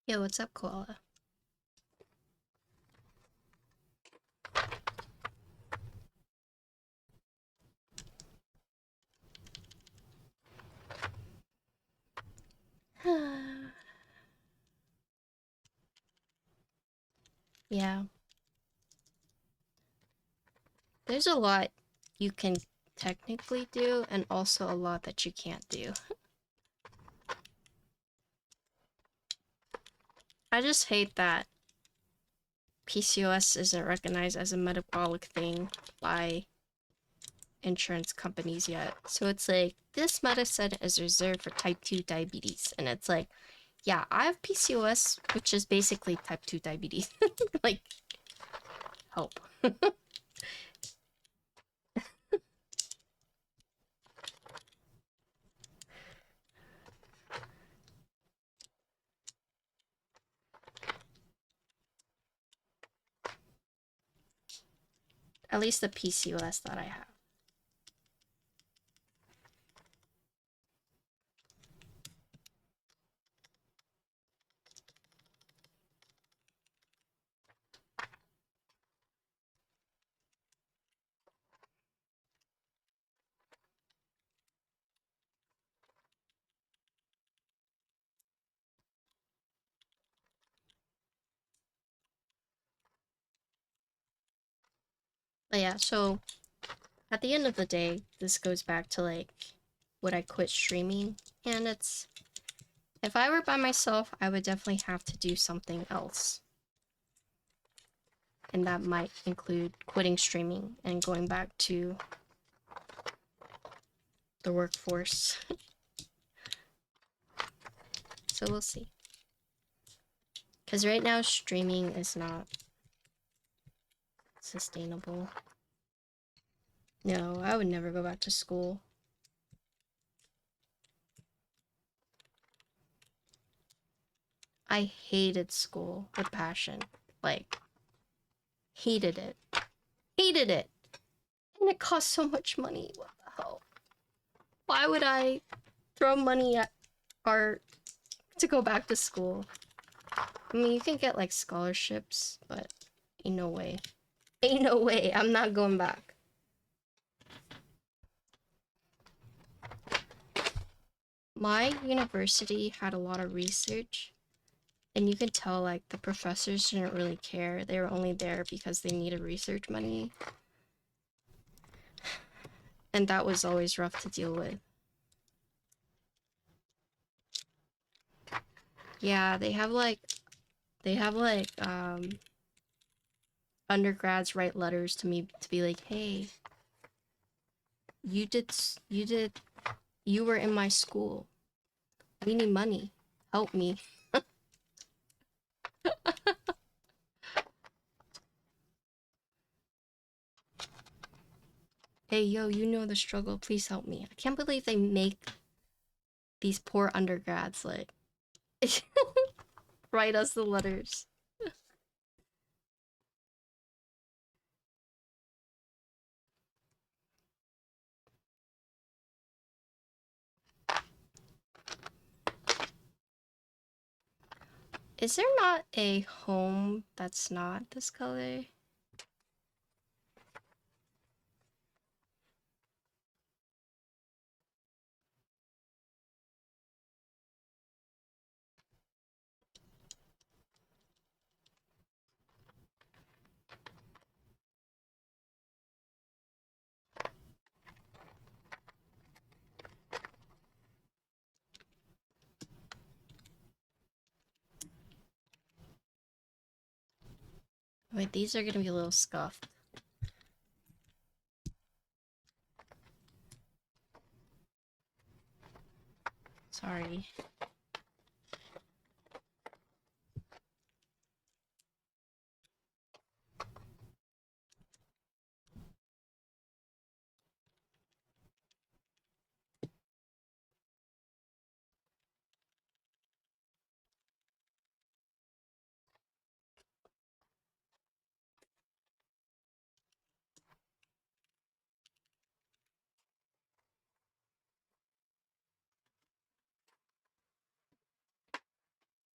Yo, what's up, Koala? Yeah. There's a lot you can technically do, and also a lot that you can't do. I just hate that PCOS isn't recognized as a metabolic thing by insurance companies yet. So it's like, this medicine is reserved for type 2 diabetes. And it's like, yeah, I have PCOS, which is basically type 2 diabetes. Like, help. At least the PCOS that I have. But yeah, so at the end of the day, this goes back to like, would I quit streaming? And it's, if I were by myself, I would definitely have to do something else. And that might include quitting streaming and going back to the workforce. So we'll see. Because right now, streaming is not sustainable. No, I would never go back to school. I hated school with passion. Like, hated it. Hated it! And it cost so much money. What the hell? Why would I throw money at art to go back to school? I mean, you can get like scholarships, but ain't no way. Ain't no way. I'm not going back. My university had a lot of research, and you could tell like the professors didn't really care. They were only there because they needed research money. And that was always rough to deal with. Yeah, they have like undergrads write letters to me to be like, hey, you were in my school. We need money. Help me. Hey, yo, you know the struggle. Please help me. I can't believe they make these poor undergrads like write us the letters. Is there not a home that's not this color? Wait, these are gonna be a little scuffed. Sorry.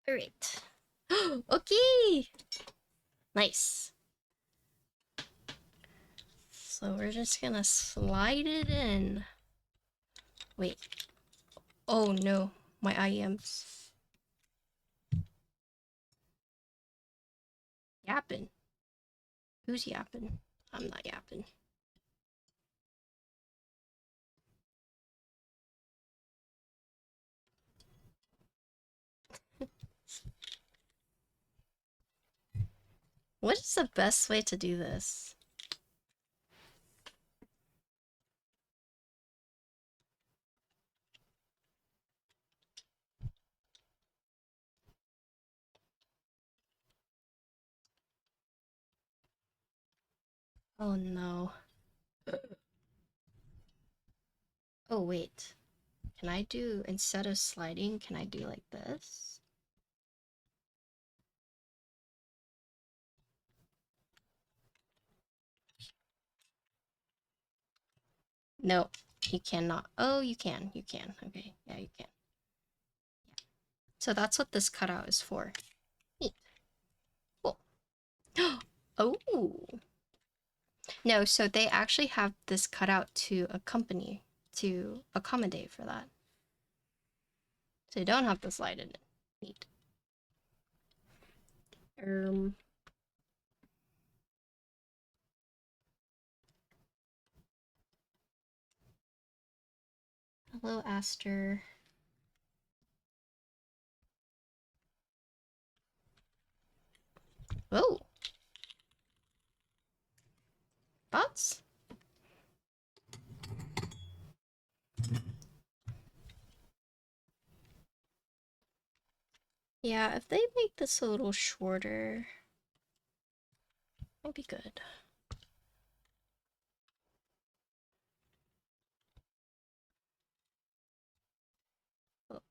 Alright. Okay! Nice. So we're just gonna slide it in. Wait. Oh no, my IEMs. Yapping. Who's yapping? I'm not yapping. What is the best way to do this? Oh no. Oh wait. Can I do, instead of sliding, can I do like this? No, you cannot. Oh, you can. You can. Okay. Yeah, you can. Yeah. So that's what this cutout is for. Neat. Cool. Oh. No, so they actually have this cutout to accompany, to accommodate for that. So you don't have to slide it in. Neat. Hello, Aster. Oh. Bots? Yeah, if they make this a little shorter, might be good. Oh.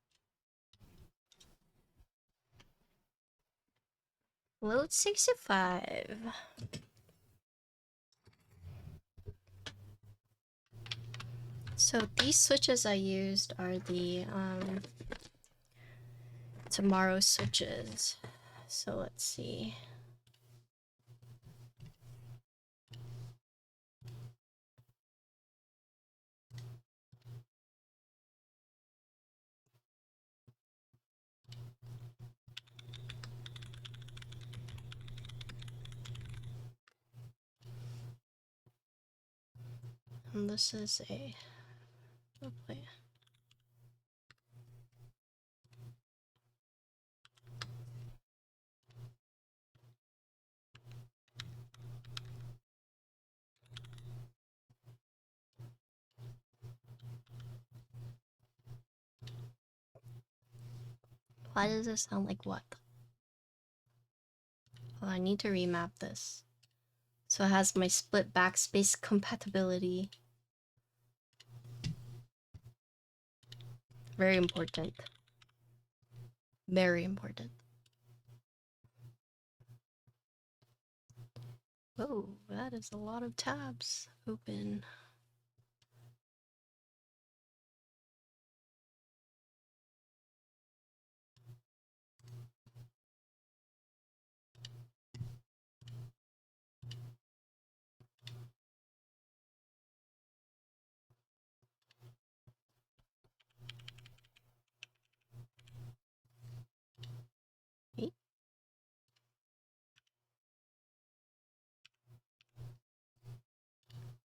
Load 65. So these switches I used are the tomorrow switches. So let's see. And this is a plate. Why does this sound like what? Oh, I need to remap this. So it has my split backspace compatibility. Very important. Very important. Whoa, that is a lot of tabs open.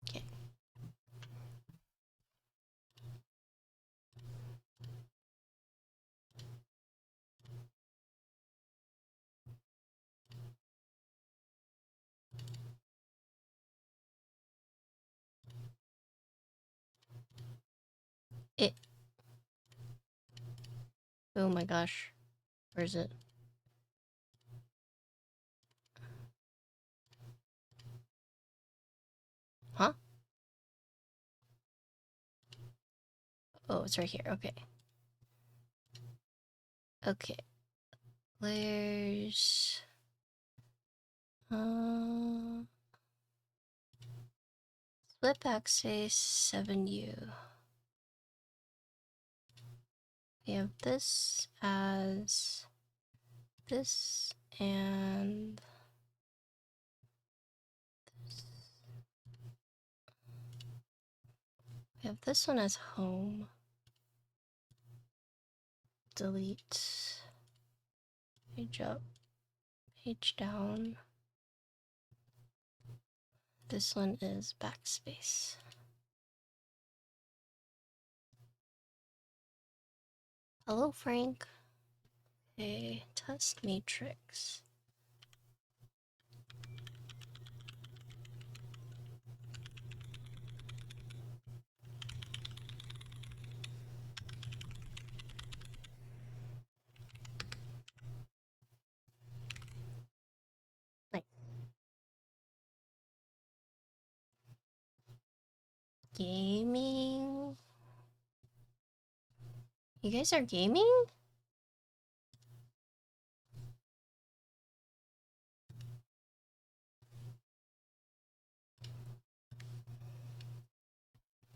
Okay. It. Oh my gosh. Where is it? Huh? Oh, it's right here. Okay. Okay. Layers. Split backspace 7U. We have this as this And we have this one as home. Delete. Page up. Page down. This one is backspace. Hello, Frank. Okay, test matrix. Nice. Gaming. You guys are gaming?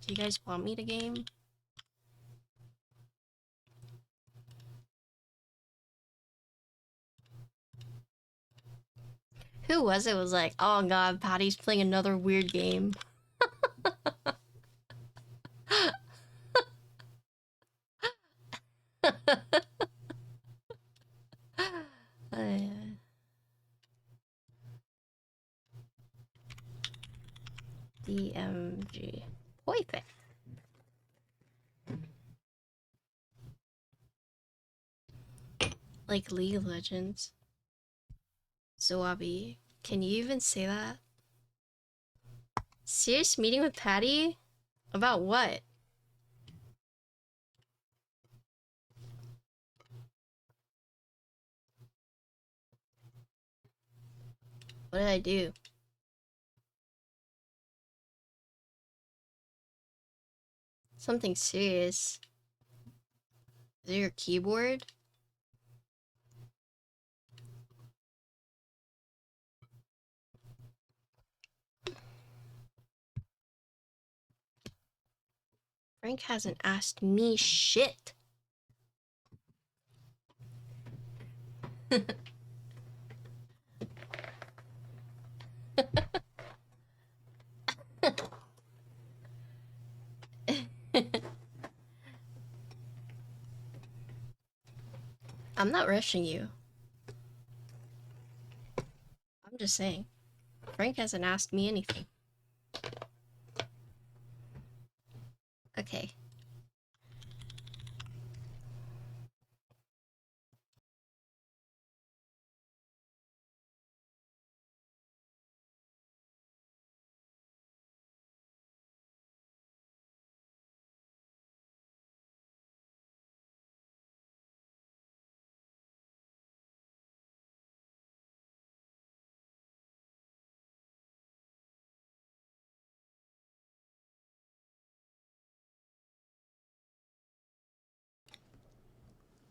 Do you guys want me to game? Who was it? Was like, oh god, Patty's playing another weird game. DMG. Perfect. Like League of Legends. Zoabi. Can you even say that? Serious meeting with Patty? About what? What did I do? Something serious. Is it your keyboard? Frank hasn't asked me shit. I'm not rushing you. I'm just saying. Frank hasn't asked me anything. Okay.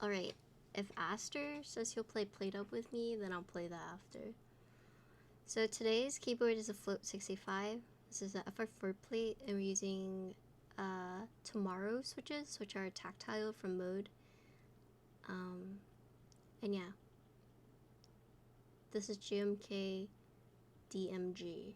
Alright, if Aster says he'll play Plate Up with me, then I'll play that after. So today's keyboard is a Float 65. This is an FR4 Plate, and we're using Tomorrow switches, which are tactile from Mode. And yeah. This is GMK DMG.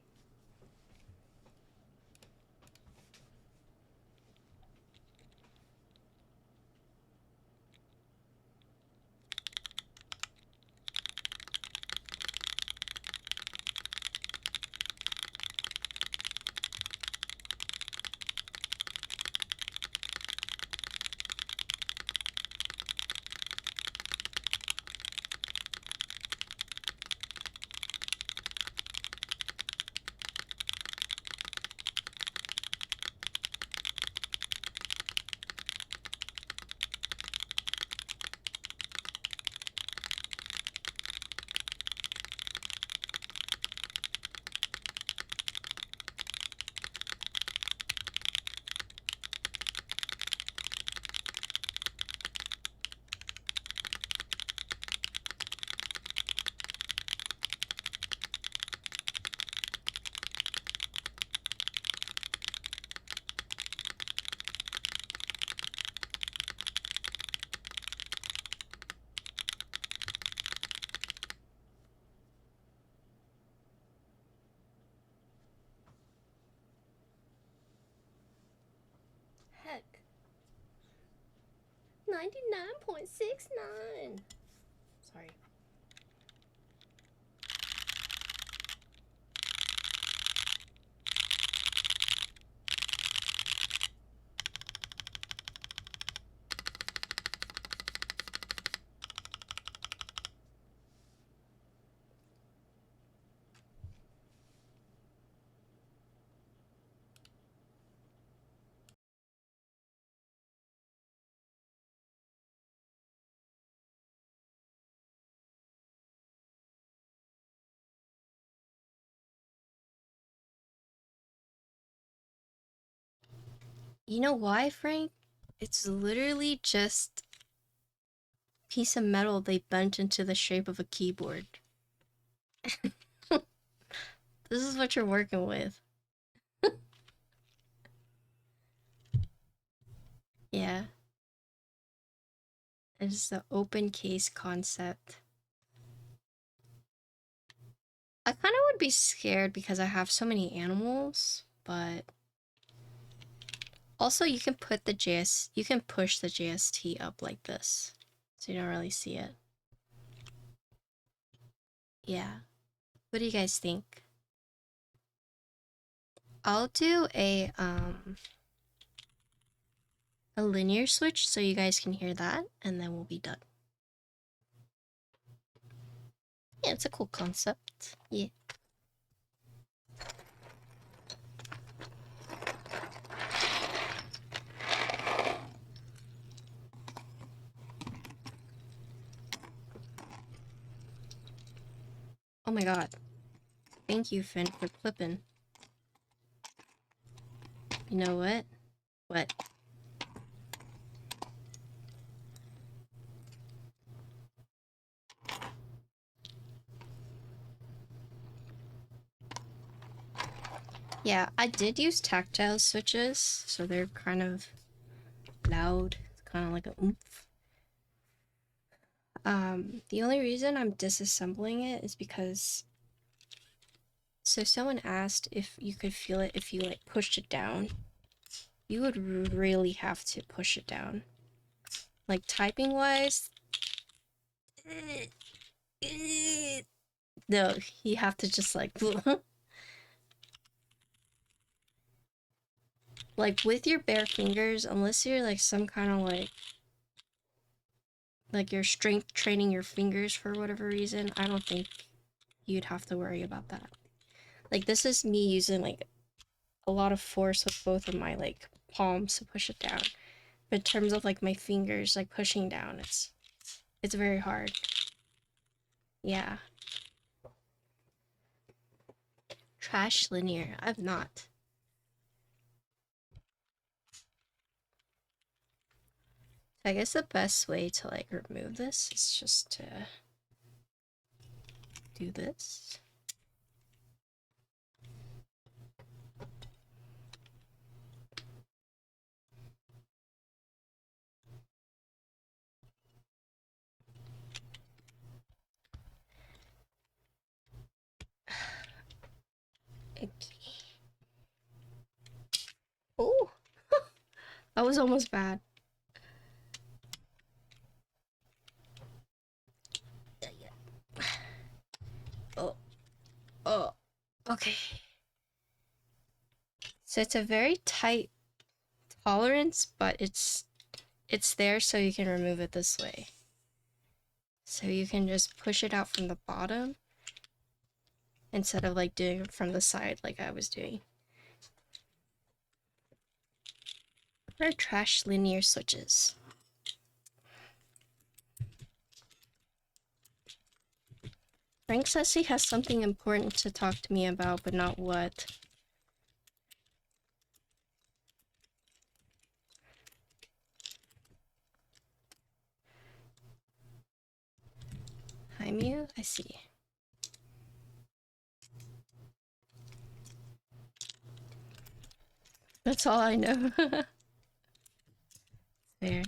1.69. Sorry. You know why, Frank? It's literally just a piece of metal they bent into the shape of a keyboard. This is what you're working with. Yeah. It's the open case concept. I kind of would be scared because I have so many animals, but also you can put the you can push the JST up like this, so you don't really see it. Yeah. What do you guys think? I'll do a linear switch so you guys can hear that, and then we'll be done. Yeah, it's a cool concept. Yeah. Oh my god. Thank you, Finn, for clipping. You know what? What? Yeah, I did use tactile switches, so they're kind of loud. It's kind of like a oomph. The only reason I'm disassembling it is because... So someone asked if you could feel it if you, like, pushed it down. You would really have to push it down. Like, typing-wise... No, you have to just, like... like, with your bare fingers, unless you're, like, some kind of, like you're strength training your fingers for whatever reason, I don't think you'd have to worry about that. Like, this is me using, like, a lot of force with both of my, like, palms to push it down. But in terms of, like, my fingers, like, pushing down, it's very hard. Yeah. Trash linear. I've not. I guess the best way to, like, remove this is just to do this. Okay. Oh! That was almost bad. Oh. Oh. Okay. So it's a very tight tolerance, but it's there so you can remove it this way. So you can just push it out from the bottom instead of, like, doing it from the side like I was doing. What are trash linear switches? Frank says he has something important to talk to me about, but not what. Hi, Mew? I see. That's all I know. There.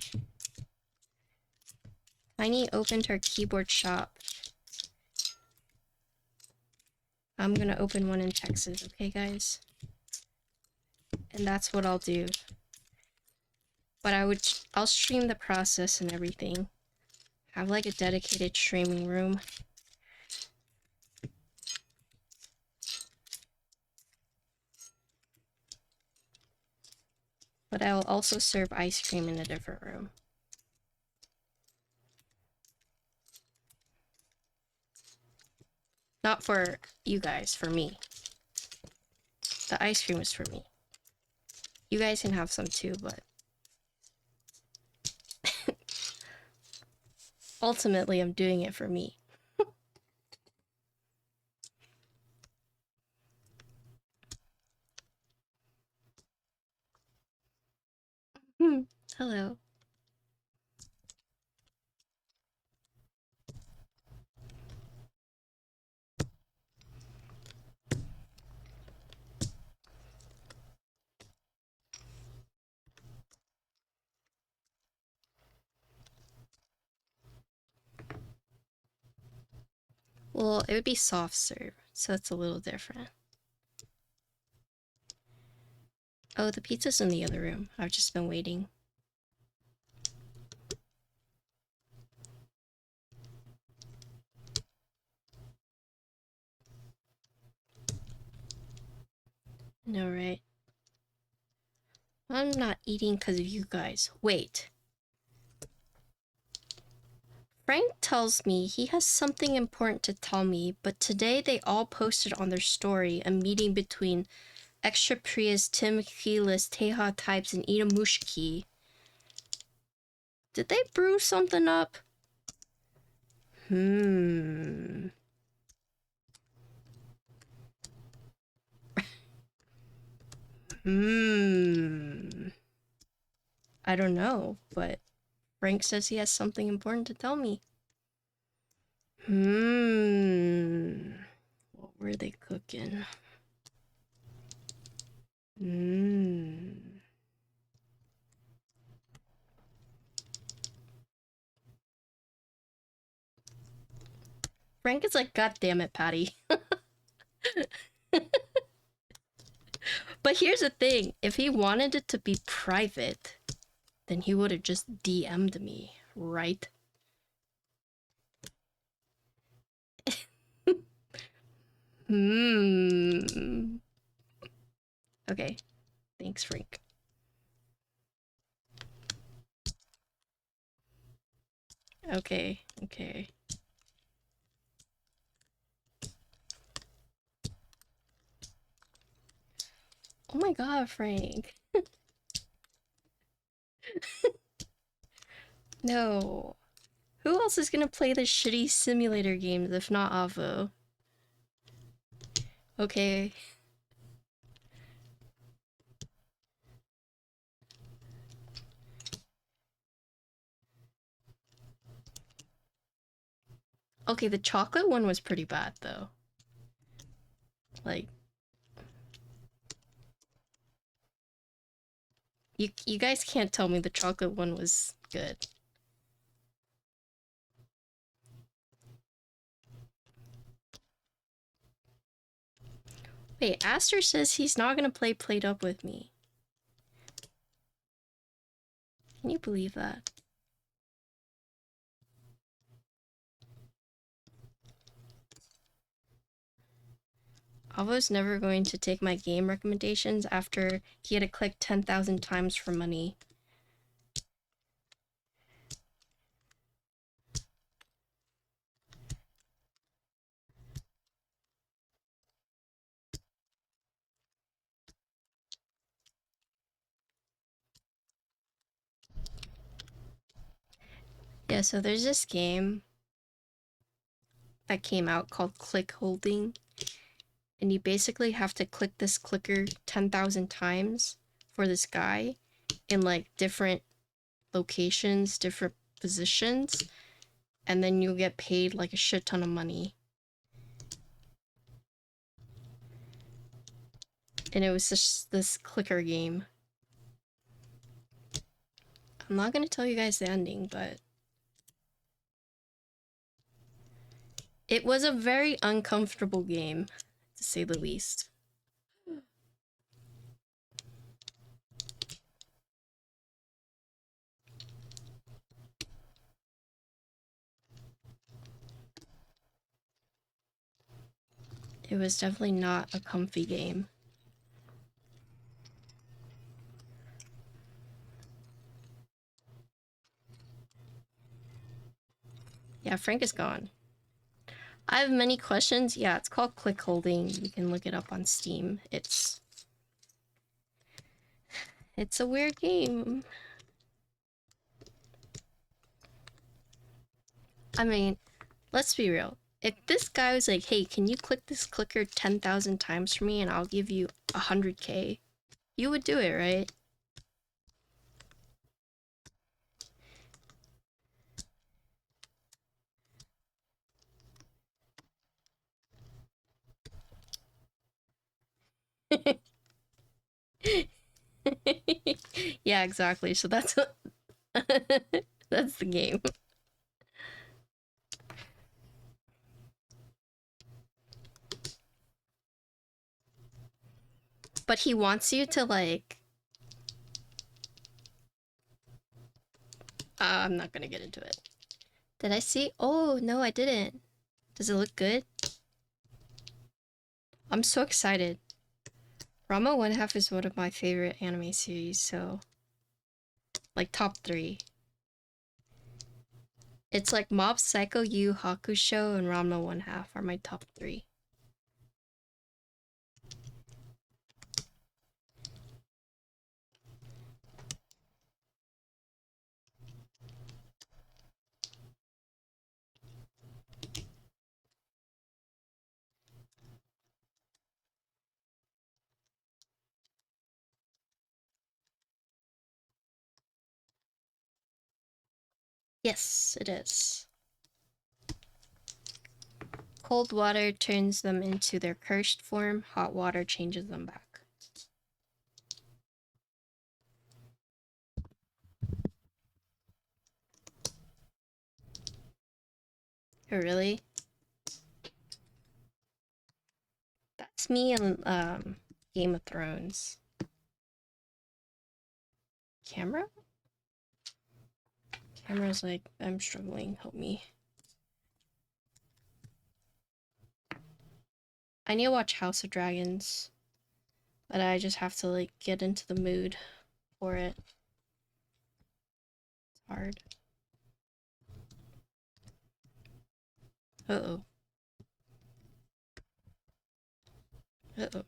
Tiny opened her keyboard shop. I'm gonna open one in Texas, okay, guys? And that's what I'll do. But I'll stream the process and everything. have like a dedicated streaming room. But I will also serve ice cream in a different room. Not for you guys, for me. The ice cream is for me. You guys can have some too, but ultimately I'm doing it for me. Hello. Well, it would be soft serve, so it's a little different. Oh, the pizza's in the other room. I've just been waiting. No, right? I'm not eating because of you guys. Wait. Frank tells me he has something important to tell me, but today they all posted on their story a meeting between Extra Prius, Tim Keelis, Teha Types, and Ina Mushki. Did they brew something up? I don't know, but Frank says he has something important to tell me. What were they cooking? Frank is like, God damn it, Patty. But here's the thing, if he wanted it to be private, then he would have just DM'd me, right? Okay, thanks, Frank. Okay. Oh my god, Frank. No. Who else is gonna play the shitty simulator games if not Avo? Okay. Okay, the chocolate one was pretty bad though. Like, you guys can't tell me the chocolate one was good. Wait, Aster says he's not gonna play Plate Up with me. Can you believe that? Avo's never going to take my game recommendations after he had to click 10,000 times for money. Yeah, so there's this game that came out called Click Holding, and you basically have to click this clicker 10,000 times for this guy in like different locations, different positions, and then you'll get paid like a shit ton of money. And it was just this clicker game. I'm not gonna tell you guys the ending, but it was a very uncomfortable game, to say the least. it was definitely not a comfy game. Yeah, Frank is gone. I have many questions. Yeah, it's called click holding. You can look it up on Steam. It's a weird game. I mean, let's be real. If this guy was like, hey, can you click this clicker 10,000 times for me and I'll give you 100K, you would do it, right? Yeah, exactly. So that's that's the game. But he wants you to like I'm not gonna get into it. Did I see? Oh, no, I didn't. Does it look good? I'm so excited. Ranma 1/2 is one of my favorite anime series, so like top 3. It's like Mob Psycho, Yu Hakusho, and Ranma 1/2 are my top 3. Yes, it is. Cold water turns them into their cursed form, hot water changes them back. Oh, really? That's me in Game of Thrones. Camera? Camera's like, I'm struggling, help me. I need to watch House of Dragons, but I just have to like get into the mood for it. It's hard. Uh-oh. Uh-oh.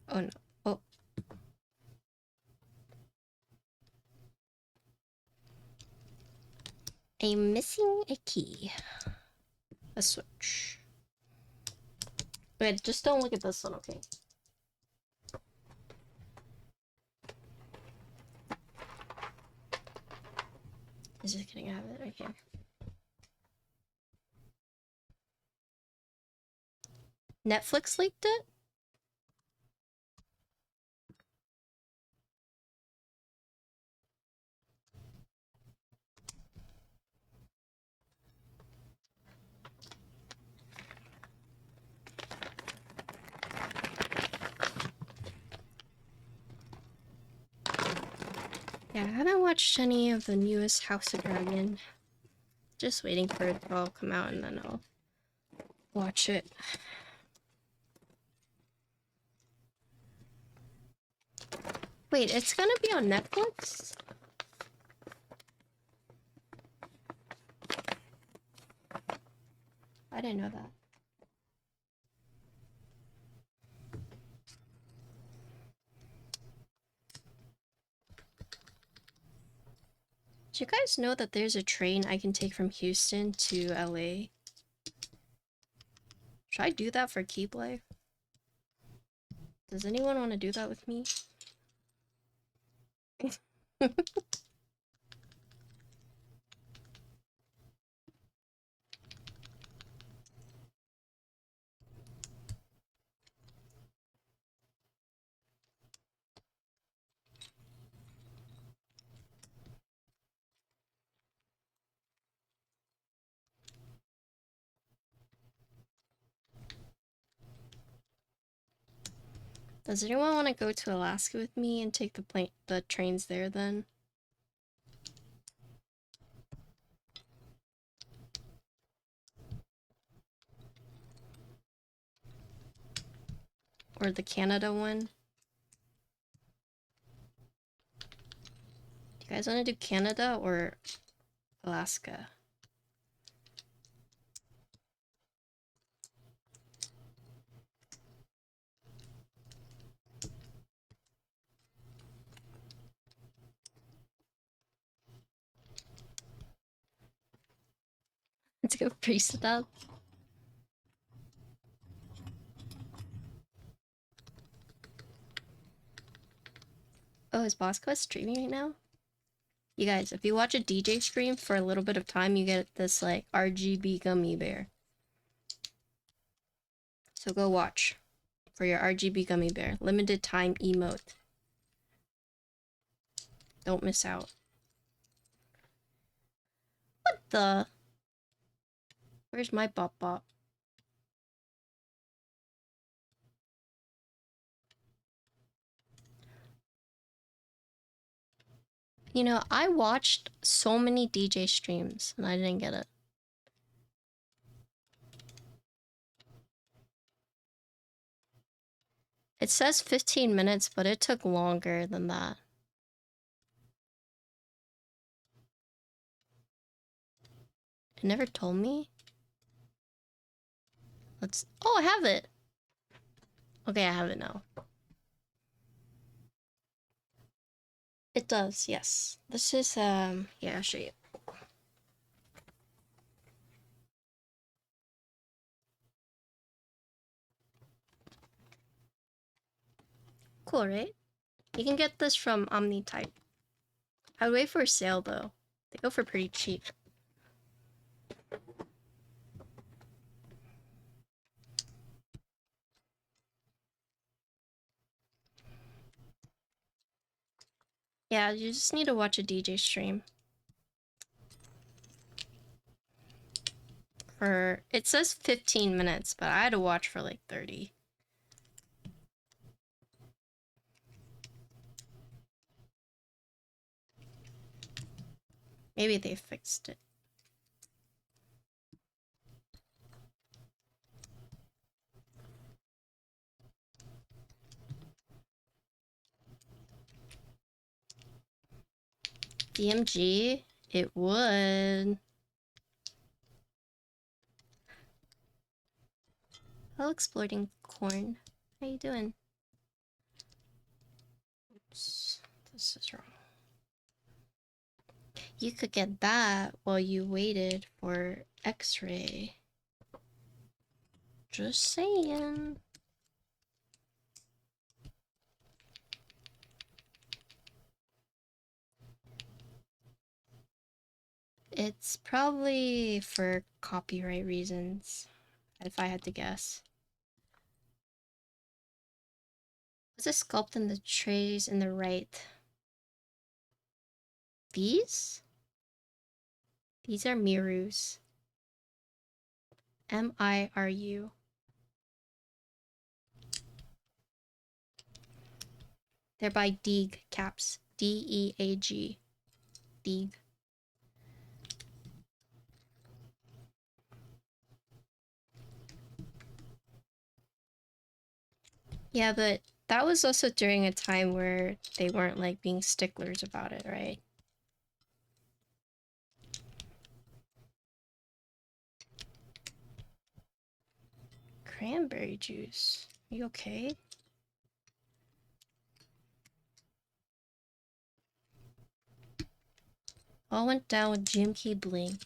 Oh no. Oh. I'm missing a key. A switch. Wait, just don't look at this one, okay? Is just kidding, I have it right here. Netflix leaked it? Yeah, I haven't watched any of the newest House of Dragon. Just waiting for it to all come out and then I'll watch it. Wait, it's gonna be on Netflix? I didn't know that. Do you guys know that there's a train I can take from Houston to LA? Should I do that for Keep Life? Does anyone want to do that with me? Does anyone want to go to Alaska with me and take the trains there then? or the Canada one. Do you guys want to do Canada or Alaska? Let's go priest it up. Oh, is Boss Quest streaming right now? You guys, if you watch a DJ stream for a little bit of time, you get this, like, RGB gummy bear. So go watch for your RGB gummy bear. Limited time emote. Don't miss out. What the? Where's my bop bop? You know, I watched so many DJ streams and I didn't get it. It says 15 minutes, but it took longer than that. It never told me. Let's... Oh, I have it! Okay, I have it now. It does, yes. This is, yeah, I'll show you. Cool, right? You can get this from OmniType. I'd wait for a sale, though. They go for pretty cheap. Yeah, you just need to watch a DJ stream. For... It says 15 minutes, but I had to watch for like 30. Maybe they fixed it. DMG? It would. Hello, Exploding Corn. How you doing? Oops, this is wrong. You could get that while you waited for X-ray. Just saying. It's probably for copyright reasons, if I had to guess. What's a sculpt in the trays in the right? These? These are Mirus. M-I-R-U. They're by Keycaps. D-E-A-G. Deeg. Yeah, but that was also during a time where they weren't like being sticklers about it, right? Cranberry juice. Are you okay? All went down with GMK Bling.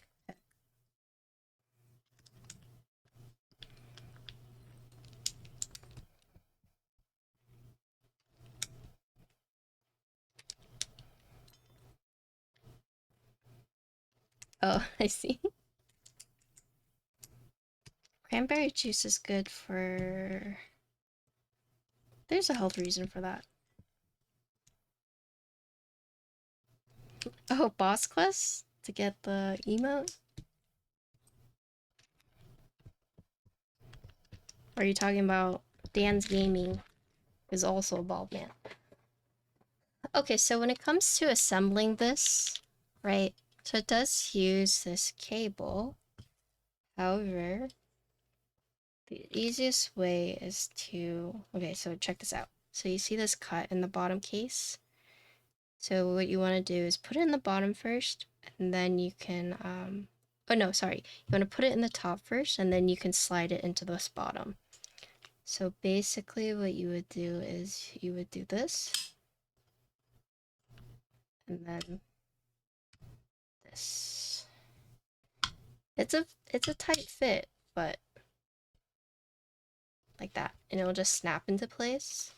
Oh, I see. Cranberry juice is good for... There's a health reason for that. Oh, Boss Quest? To get the emote? Or are you talking about Dan's Gaming is also a bald man? Okay, so when it comes to assembling this, right? So it does use this cable. However, The easiest way is to, okay, so check this out. So you see this cut in the bottom case? So what you want to do is put it in the bottom first, and then you can, oh no, sorry. You want to put it in the top first, and then you can slide it into this bottom. So basically what you would do is you would do this, and then this. It's a tight fit, but like that, and it'll just snap into place.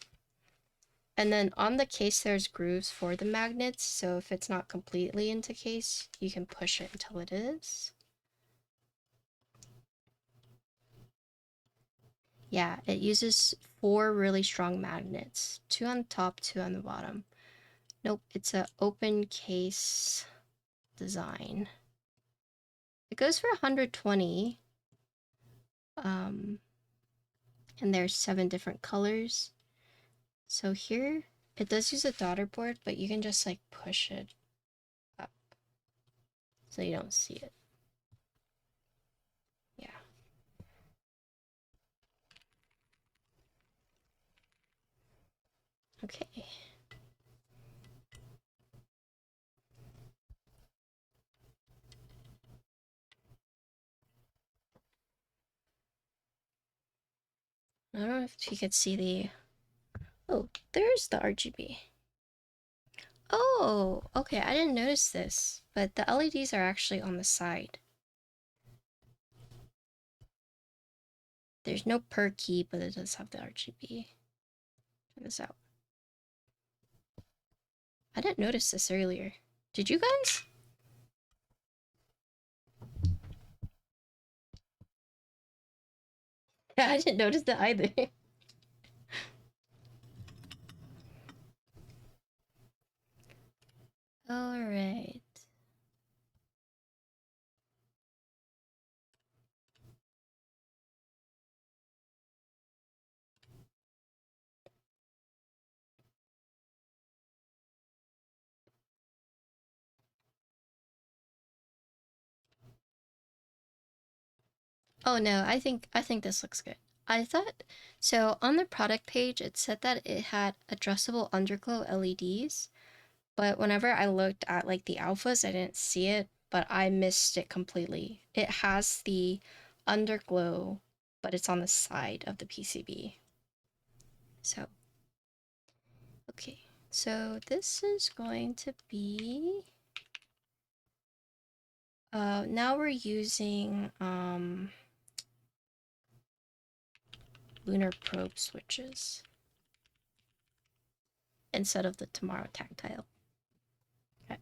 And then on the case, there's grooves for the magnets, so if it's not completely into case, you can push it until it is. Yeah, it uses 4 really strong magnets, 2 on the top, 2 on the bottom. Nope, it's an open case design. It goes for 120. And there's 7 different colors. So here, it does use a daughter board, but you can just like push it up so you don't see it. Yeah. Okay. I don't know if you could see the... Oh, there's the RGB. Oh, okay, I didn't notice this, but the LEDs are actually on the side. There's no per key, but it does have the RGB. Check this out. I didn't notice this earlier. Did you guys? Yeah, I didn't notice that either. All right. Oh no, I think this looks good. I thought so on the product page it said that it had adjustable underglow LEDs, but whenever I looked at like the alphas I didn't see it, but I missed it completely. It has the underglow, but it's on the side of the PCB. So okay. So this is going to be now we're using Lunar probe switches instead of the Tomorrow Tactile. Okay.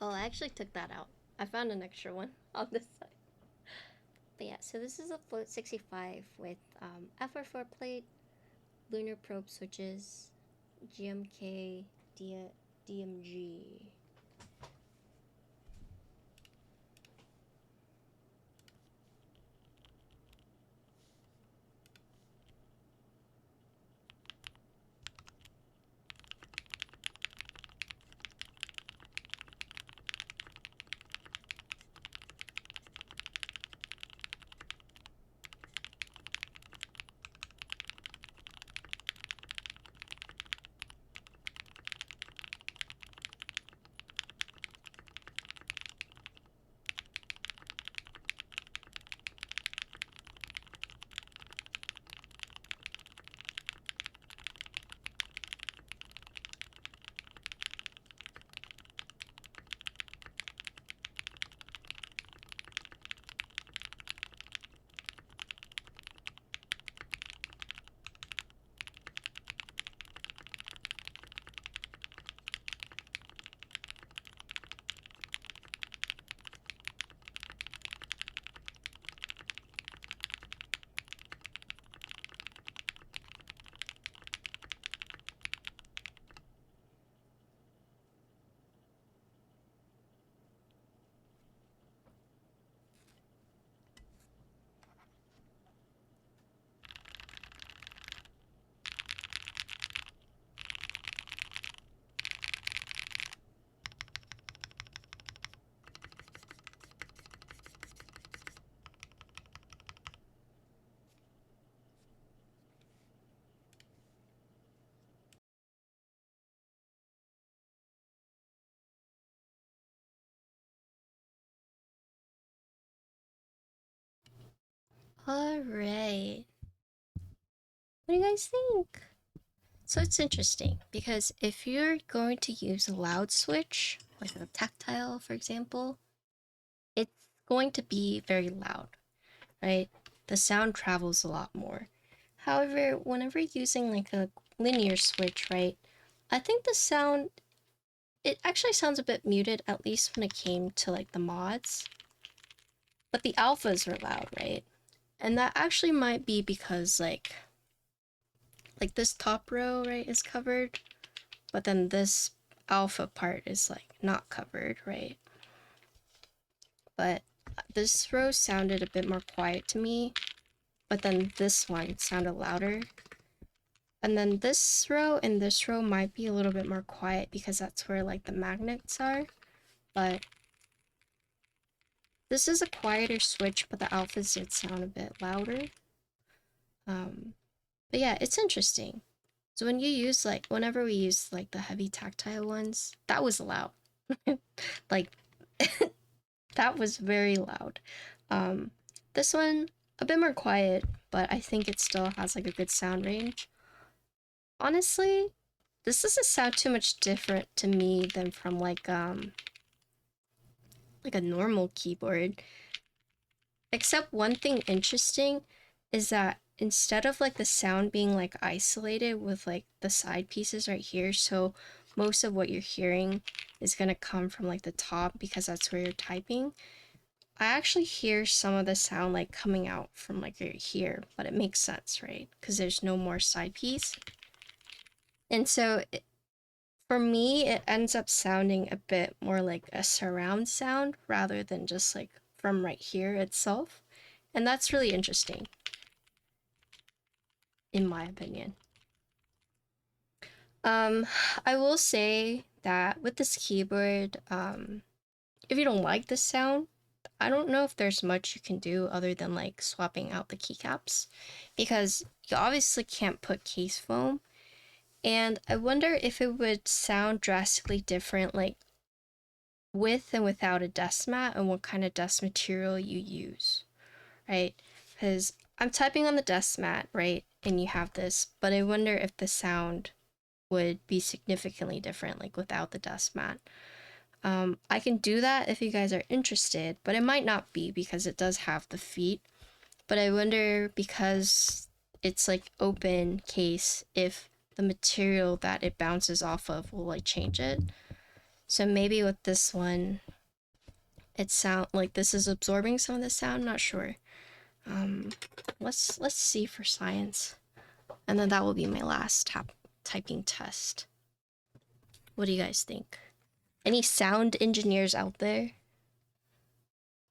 Oh, I actually took that out. I found an extra one on this side. But yeah, so this is a Float 65 with FR4 Plate, Lunar probe switches, GMK DMG. Alright. What do you guys think? So it's interesting because if you're going to use a loud switch, like a tactile, for example, it's going to be very loud, right? The sound travels a lot more. However, whenever using like a linear switch, right, I think the sound, it actually sounds a bit muted, at least when it came to like the mods. But the alphas are loud, right? And that actually might be because like this top row, right, is covered, but then this alpha part is like not covered, right? But this row sounded a bit more quiet to me, but then this one sounded louder. And then this row and this row might be a little bit more quiet because that's where like the magnets are. But this is a quieter switch, but the alphas did sound a bit louder. But yeah, it's interesting. So when you use like, whenever we use like the heavy tactile ones, that was loud. Like, that was very loud. This one, a bit more quiet, but I think it still has like a good sound range. Honestly, this doesn't sound too much different to me than from like a normal keyboard. Except one thing interesting is that instead of like the sound being like isolated with like the side pieces right here, so most of what you're hearing is gonna come from like the top because that's where you're typing. I actually hear some of the sound like coming out from like right here, but it makes sense, right? Because there's no more side piece. And so for me, it ends up sounding a bit more like a surround sound rather than just like from right here itself. And that's really interesting, in my opinion. I will say that with this keyboard, if you don't like the sound, I don't know if there's much you can do other than like swapping out the keycaps, because you obviously can't put case foam. And I wonder if it would sound drastically different, like with and without a desk mat, and what kind of desk material you use, right? Because I'm typing on the desk mat, right? And you have this, but I wonder if the sound would be significantly different, like without the desk mat. I can do that if you guys are interested, but it might not be because it does have the feet. But I wonder, because it's like open case, if the material that it bounces off of will like change it. So maybe with this one, it sound like this is absorbing some of the sound, not sure. Let's see for science. And then that will be my last typing test. What do you guys think? Any sound engineers out there?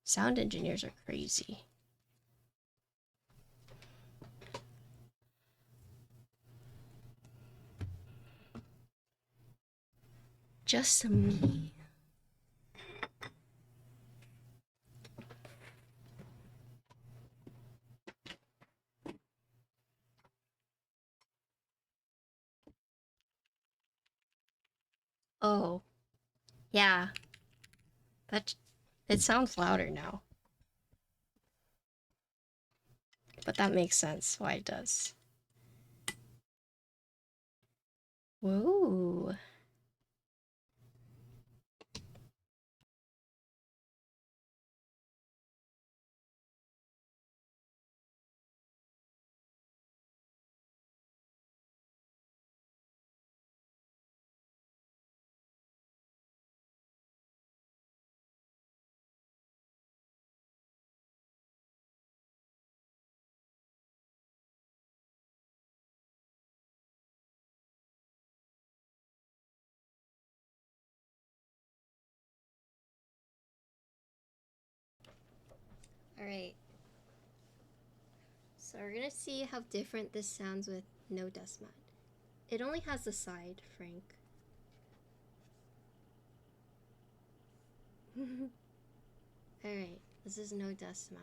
Sound engineers are crazy. Just me. Oh, yeah. It sounds louder now. But that makes sense why it does. Whoa. Alright. So we're gonna see how different this sounds with no desk mat. It only has the side, Frank. Alright, this is no desk mat.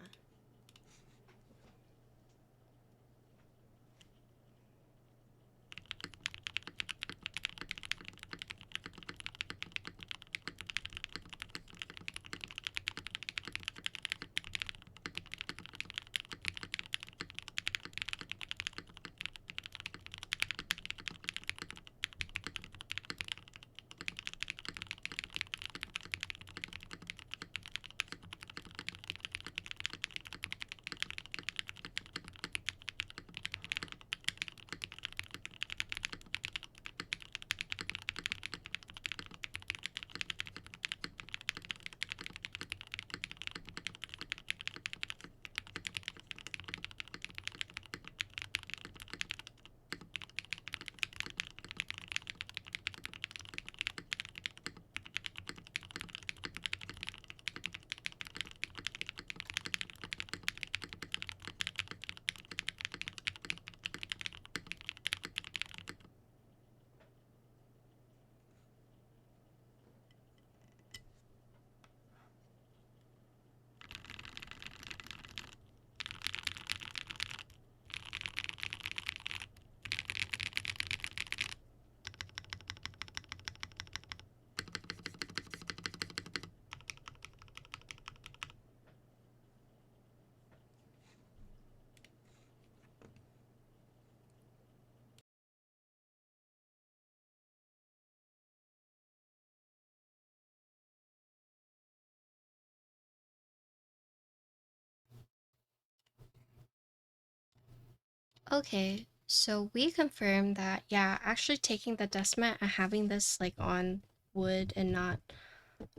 Okay, so we confirmed that, yeah, actually taking the deskmat and having this like on wood and not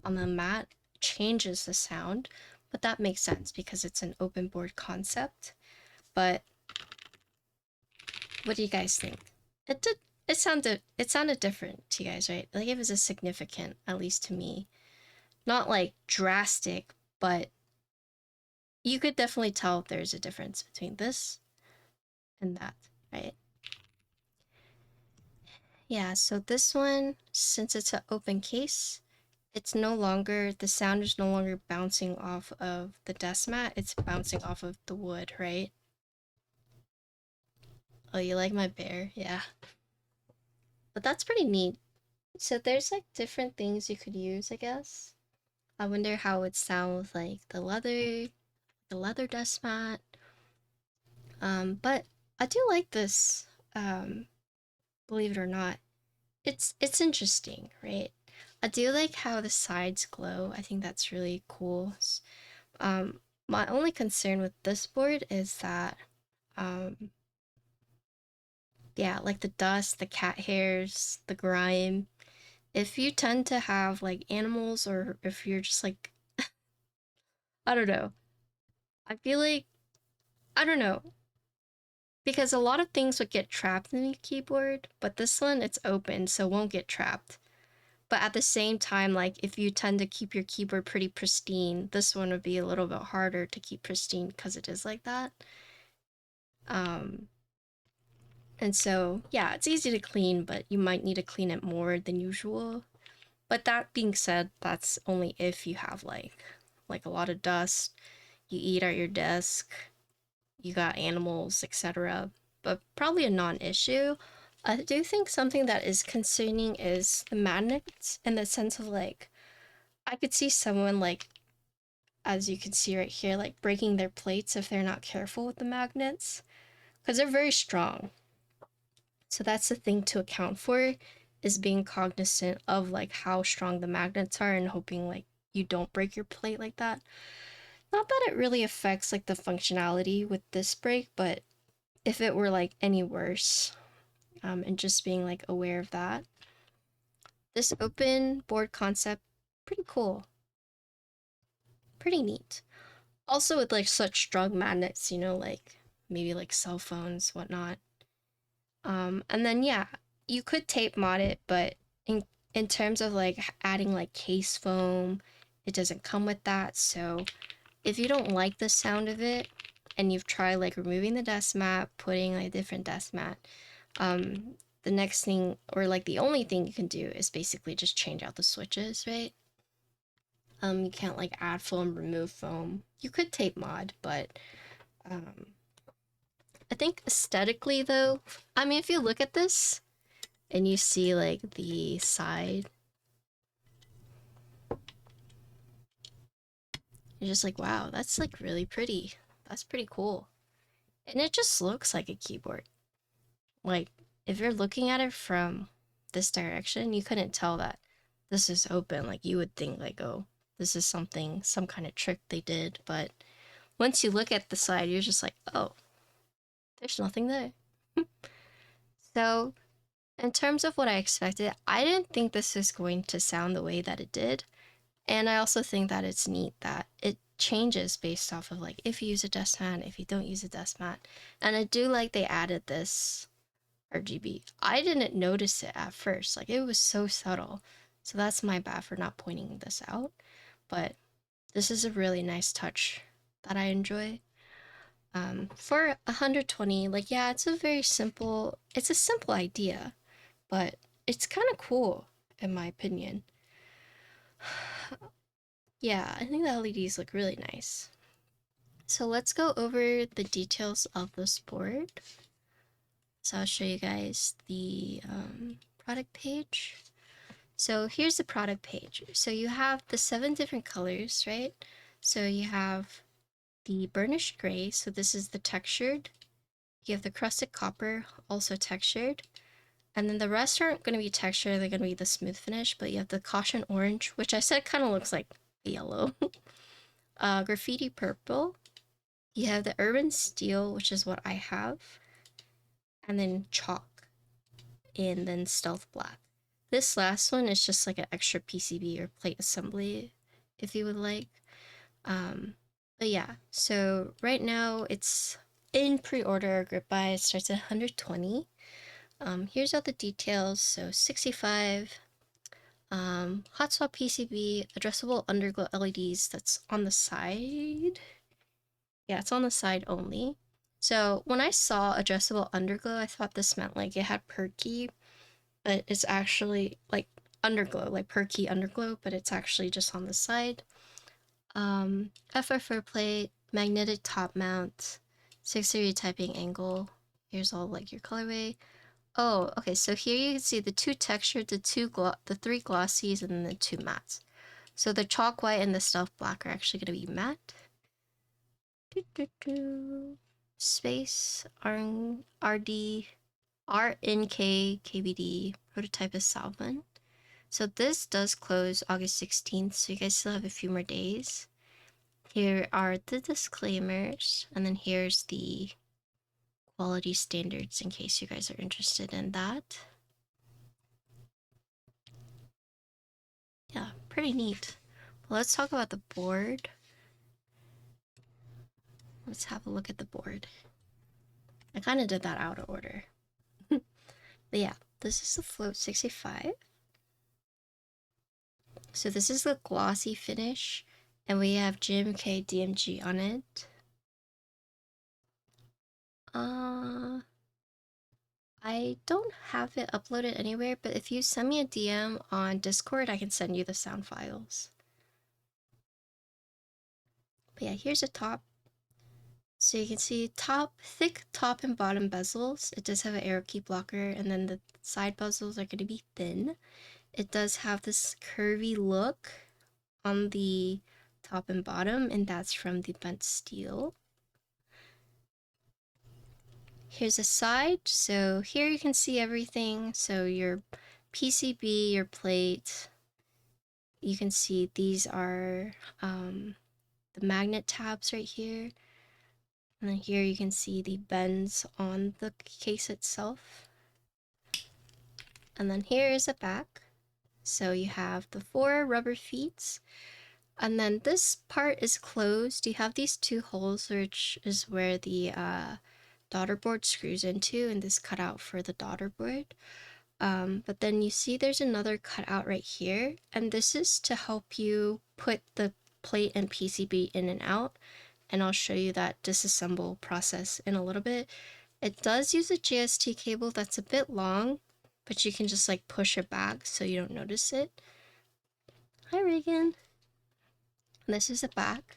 on the mat changes the sound, but that makes sense because it's an open board concept. But what do you guys think? It did, it sounded different to you guys, right? Like it was a significant, at least to me. Not like drastic, but you could definitely tell there's a difference between this and that, right? Yeah, so this one, since it's an open case, it's no longer, the sound is no longer bouncing off of the desk mat, it's bouncing off of the wood, right? Oh, you like my bear? Yeah. But that's pretty neat. So there's like different things you could use, I guess. I wonder how it would sound with like the leather desk mat. But I do like this, believe it or not. It's interesting, right? I do like how the sides glow. I think that's really cool. Um, my only concern with this board is that, um, yeah, like the dust, the cat hairs, the grime. If you tend to have like animals, or if you're just like, I don't know, I feel like, I don't know, because a lot of things would get trapped in the keyboard, but this one, it's open, so it won't get trapped. But at the same time, like if you tend to keep your keyboard pretty pristine, this one would be a little bit harder to keep pristine because it is like that. Um, and so, yeah, it's easy to clean, but you might need to clean it more than usual. But that being said, that's only if you have like a lot of dust, you eat at your desk, you got animals, etc. But probably a non-issue. I do think something that is concerning is the magnets, in the sense of like, I could see someone like, as you can see right here, like breaking their plates if they're not careful with the magnets, because they're very strong. So that's the thing to account for, is being cognizant of like how strong the magnets are and hoping like you don't break your plate like that. Not that it really affects like the functionality with this break, but if it were like any worse, and just being like aware of that. This open board concept, pretty cool, pretty neat. Also with like such strong magnets, like maybe like cell phones, whatnot. And then yeah, you could tape mod it, but in terms of like adding like case foam, it doesn't come with that. So if you don't like the sound of it, and you've tried like removing the desk mat, putting like a different desk mat, the next thing, or like the only thing you can do, is basically just change out the switches, right? You can't like add foam, remove foam. You could tape mod, but um, I think aesthetically though, I mean, if you look at this and you see like the side, you're just like, wow, that's like really pretty. That's pretty cool. And it just looks like a keyboard. Like, if you're looking at it from this direction, you couldn't tell that this is open. Like, you would think like, oh, this is something, some kind of trick they did. But once you look at the side, you're just like, oh, there's nothing there. So, in terms of what I expected, I didn't think this is going to sound the way that it did. And I also think that it's neat that it changes based off of like if you use a desk mat, if you don't use a desk mat. And I do like they added this RGB. I didn't notice it at first. Like it was so subtle. So that's my bad for not pointing this out. But this is a really nice touch that I enjoy. For 120, like yeah, it's a simple idea, but it's kind of cool in my opinion. Yeah, I think the LEDs look really nice. So let's go over the details of this board. So I'll show you guys the product page. So here's the product page. So you have the 7 different colors, right? So you have the burnished gray, so this is the textured. You have the crusted copper, also textured. And then the rest aren't going to be textured, they're going to be the smooth finish, but you have the caution orange, which I said kind of looks like yellow. Graffiti purple. You have the urban steel, which is what I have. and then chalk, and then stealth black. This last one is just like an extra PCB or plate assembly, if you would like. But yeah, so right now it's in pre-order. Grip buy, it starts at 120. Here's all the details. So 65, hot swap PCB, addressable underglow LEDs that's on the side. Yeah, it's on the side only. So when I saw addressable underglow, I thought this meant like it had perky, but it's actually like underglow, like perky underglow, but it's actually just on the side. FR4 plate, magnetic top mount, 6-degree typing angle. Here's all like your colorway. Oh, okay, so here you can see the two textured, the three glossies, and then the two mattes. So the chalk white and the stealth black are actually going to be matte. Space, RD, RNK, KBD, prototype is Salvin. So this does close August 16th, so you guys still have a few more days. Here are the disclaimers, and then here's the quality standards in case you guys are interested in that. Yeah, pretty neat. Well, let's talk about the board. Let's have a look at the board. I kind of did that out of order. But yeah, this is the Float 65. So this is the glossy finish, and we have GMK DMG on it. I don't have it uploaded anywhere, but if you send me a DM on Discord, I can send you the sound files. But yeah, here's the top. So you can see thick top and bottom bezels. It does have an arrow key blocker, and then the side bezels are going to be thin. It does have this curvy look on the top and bottom, and that's from the bent steel. Here's a side. So here you can see everything. So your PCB, your plate. You can see these are the magnet tabs right here. And then here you can see the bends on the case itself. And then here is a back. So you have the 4 rubber feet. And then this part is closed. You have these 2 holes, which is where the daughter board screws into, and this cutout for the daughter board. But then you see there's another cutout right here, and this is to help you put the plate and PCB in and out, and I'll show you that disassemble process in a little bit. It does use a JST cable that's a bit long, but you can just like push it back so you don't notice it. Hi Reagan. And this is the back.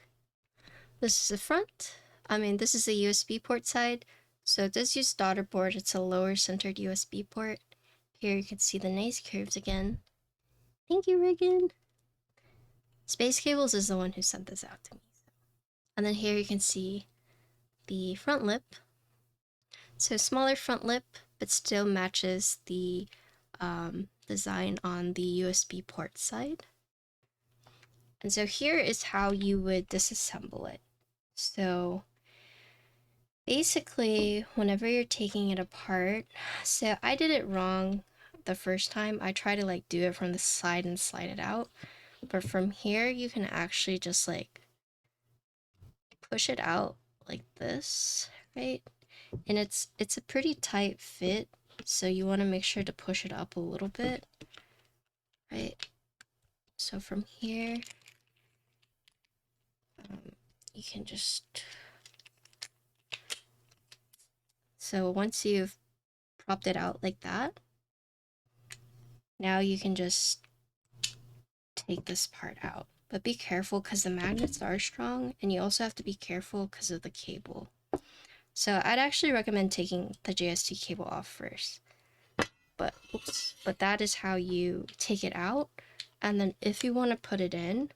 This is the front. This is the USB port side. So it does use daughter board. It's a lower centered USB port. Here you can see the nice curves again. Thank you, Reagan. Space Cables is the one who sent this out to me. And then here you can see the front lip. So smaller front lip, but still matches the design on the USB port side. And so here is how you would disassemble it. So basically, whenever you're taking it apart, so I did it wrong the first time. I tried to like do it from the side and slide it out. But from here, you can actually just like push it out like this, right? And it's a pretty tight fit, so you want to make sure to push it up a little bit, right? So from here, you can just... So once you've propped it out like that, now you can just take this part out. But be careful because the magnets are strong, and you also have to be careful because of the cable. So I'd actually recommend taking the JST cable off first. But oops, but that is how you take it out. And then if you want to put it in,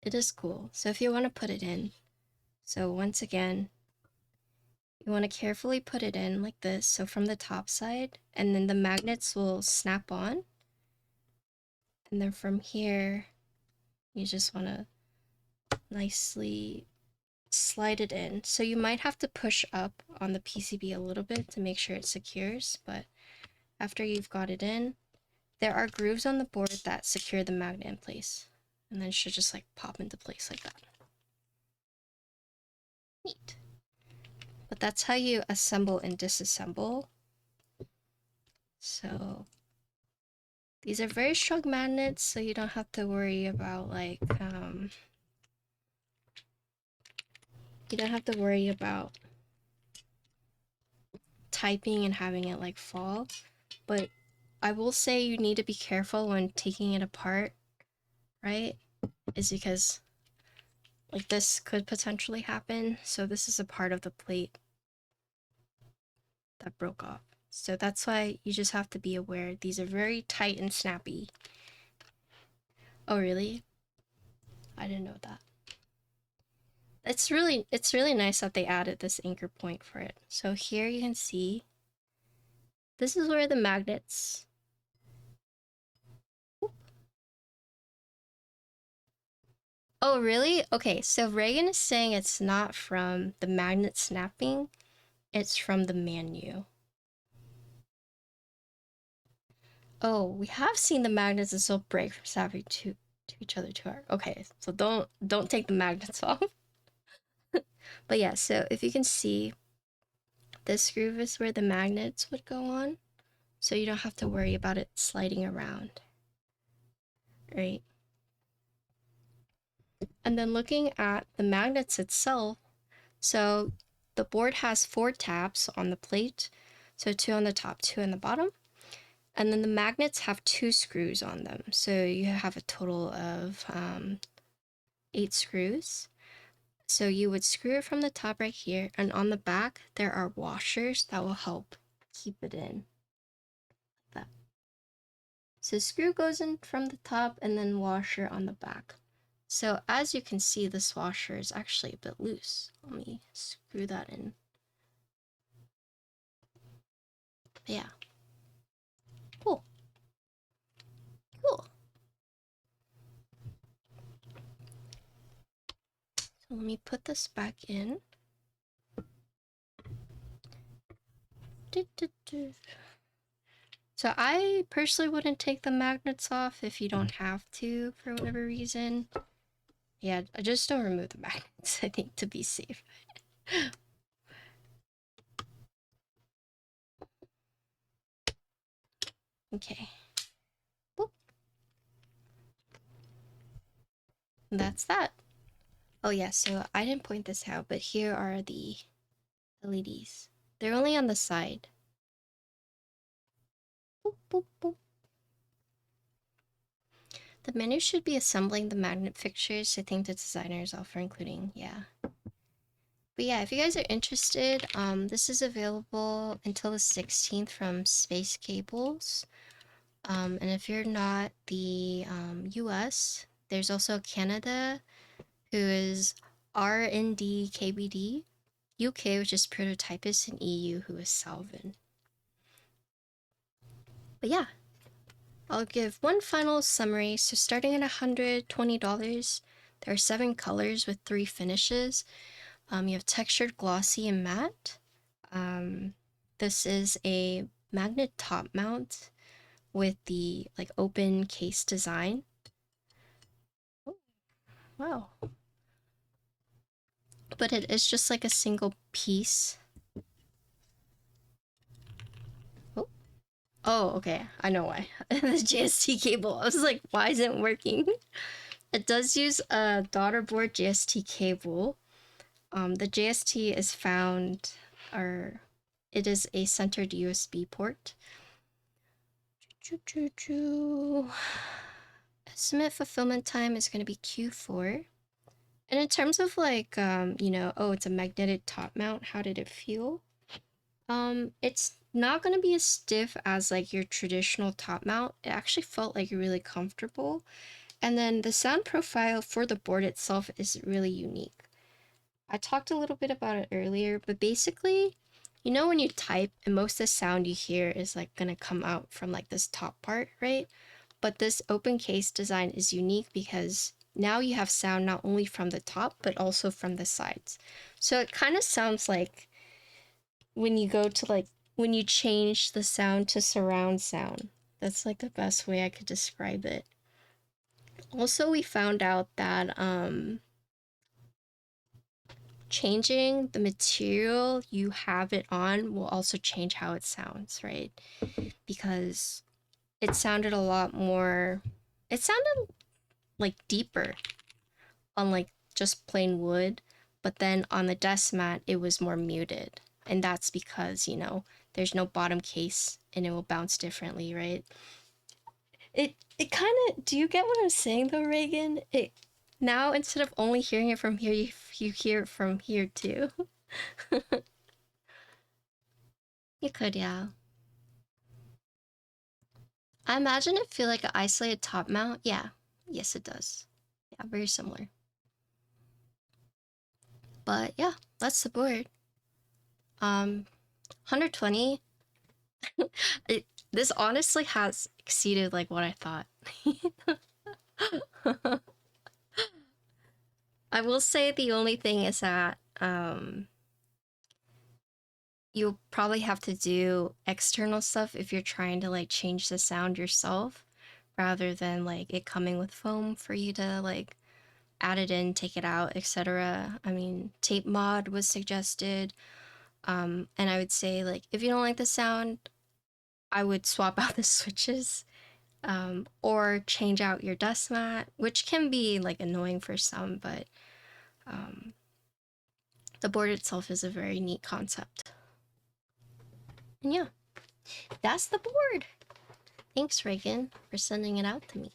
it is cool. So if you want to put it in, so once again, you want to carefully put it in like this. So from the top side, and then the magnets will snap on. And then from here, you just want to nicely slide it in. So you might have to push up on the PCB a little bit to make sure it secures, but after you've got it in, there are grooves on the board that secure the magnet in place. And then it should just like pop into place like that. Neat. But that's how you assemble and disassemble. So these are very strong magnets, so you don't have to worry about like you don't have to worry about typing and having it like fall. But I will say you need to be careful when taking it apart, right? Is because like this could potentially happen. So this is a part of the plate that broke off. So that's why you just have to be aware. These are very tight and snappy. Oh, really? I didn't know that. It's really nice that they added this anchor point for it. So here you can see, this is where the magnets. Oh, really? Okay, so Reagan is saying it's not from the magnet snapping, it's from the menu. Oh, we have seen the magnets and still break from snapping to each other too hard. Okay, so don't take the magnets off. But yeah, so if you can see, this groove is where the magnets would go on, so you don't have to worry about it sliding around, right? And then looking at the magnets itself, so the board has 4 tabs on the plate, so 2 on the top, 2 on the bottom. And then the magnets have 2 screws on them, so you have a total of 8 screws. So you would screw it from the top right here, and on the back there are washers that will help keep it in. Like that. So screw goes in from the top and then washer on the back. So as you can see, this washer is actually a bit loose. Let me screw that in. Yeah. Cool. Cool. So let me put this back in. So I personally wouldn't take the magnets off if you don't have to for whatever reason. Yeah, I just don't remove the magnets, I think, to be safe. Okay. Boop. That's that. Oh yeah, so I didn't point this out, but here are the LEDs. They're only on the side. Boop, boop, boop. The menu should be assembling the magnet fixtures. I think the designers offer including, yeah. But yeah, if you guys are interested, this is available until the 16th from Space Cables. And if you're not the US, there's also Canada, who is R&D KBD, UK, which is Prototypus, and EU, who is Salvin. But yeah, I'll give one final summary. So starting at $120, there are 7 colors with 3 finishes. You have textured, glossy, and matte. This is a magnet top mount with the like open case design. Oh, wow. But it is just like a single piece. Oh, okay. I know why. The JST cable. I was like, why isn't it working? It does use a daughter board JST cable. The JST is found, or it is a centered USB port. Estimate fulfillment time is going to be Q4. And in terms of like, you know, oh, it's a magnetic top mount, how did it feel? It's not going to be as stiff as like your traditional top mount. It actually felt like really comfortable. And then the sound profile for the board itself is really unique. I talked a little bit about it earlier, but basically, you know when you type and most of the sound you hear is like gonna come out from like this top part, right? But this open case design is unique because now you have sound not only from the top, but also from the sides. So it kind of sounds like when you go to like, when you change the sound to surround sound. That's like the best way I could describe it. Also, we found out that changing the material you have it on will also change how it sounds, right? Because it sounded a lot more, it sounded like deeper on like just plain wood, but then on the deskmat it was more muted. And that's because, you know, there's no bottom case and it will bounce differently, right? It kind of, do you get what I'm saying though, Reagan? It now, instead of only hearing it from here, you hear it from here too. You could, yeah. I imagine it feel like an isolated top mount. Yeah, yes it does. Yeah, very similar. But yeah, that's the board. 120. This honestly has exceeded like what I thought. I will say the only thing is that you'll probably have to do external stuff if you're trying to like change the sound yourself rather than like it coming with foam for you to like add it in, take it out, etc. I mean, tape mod was suggested. And I would say like if you don't like the sound, I would swap out the switches, or change out your dust mat, which can be like annoying for some, but um, the board itself is a very neat concept. And yeah, that's the board. Thanks, Reagan, for sending it out to me.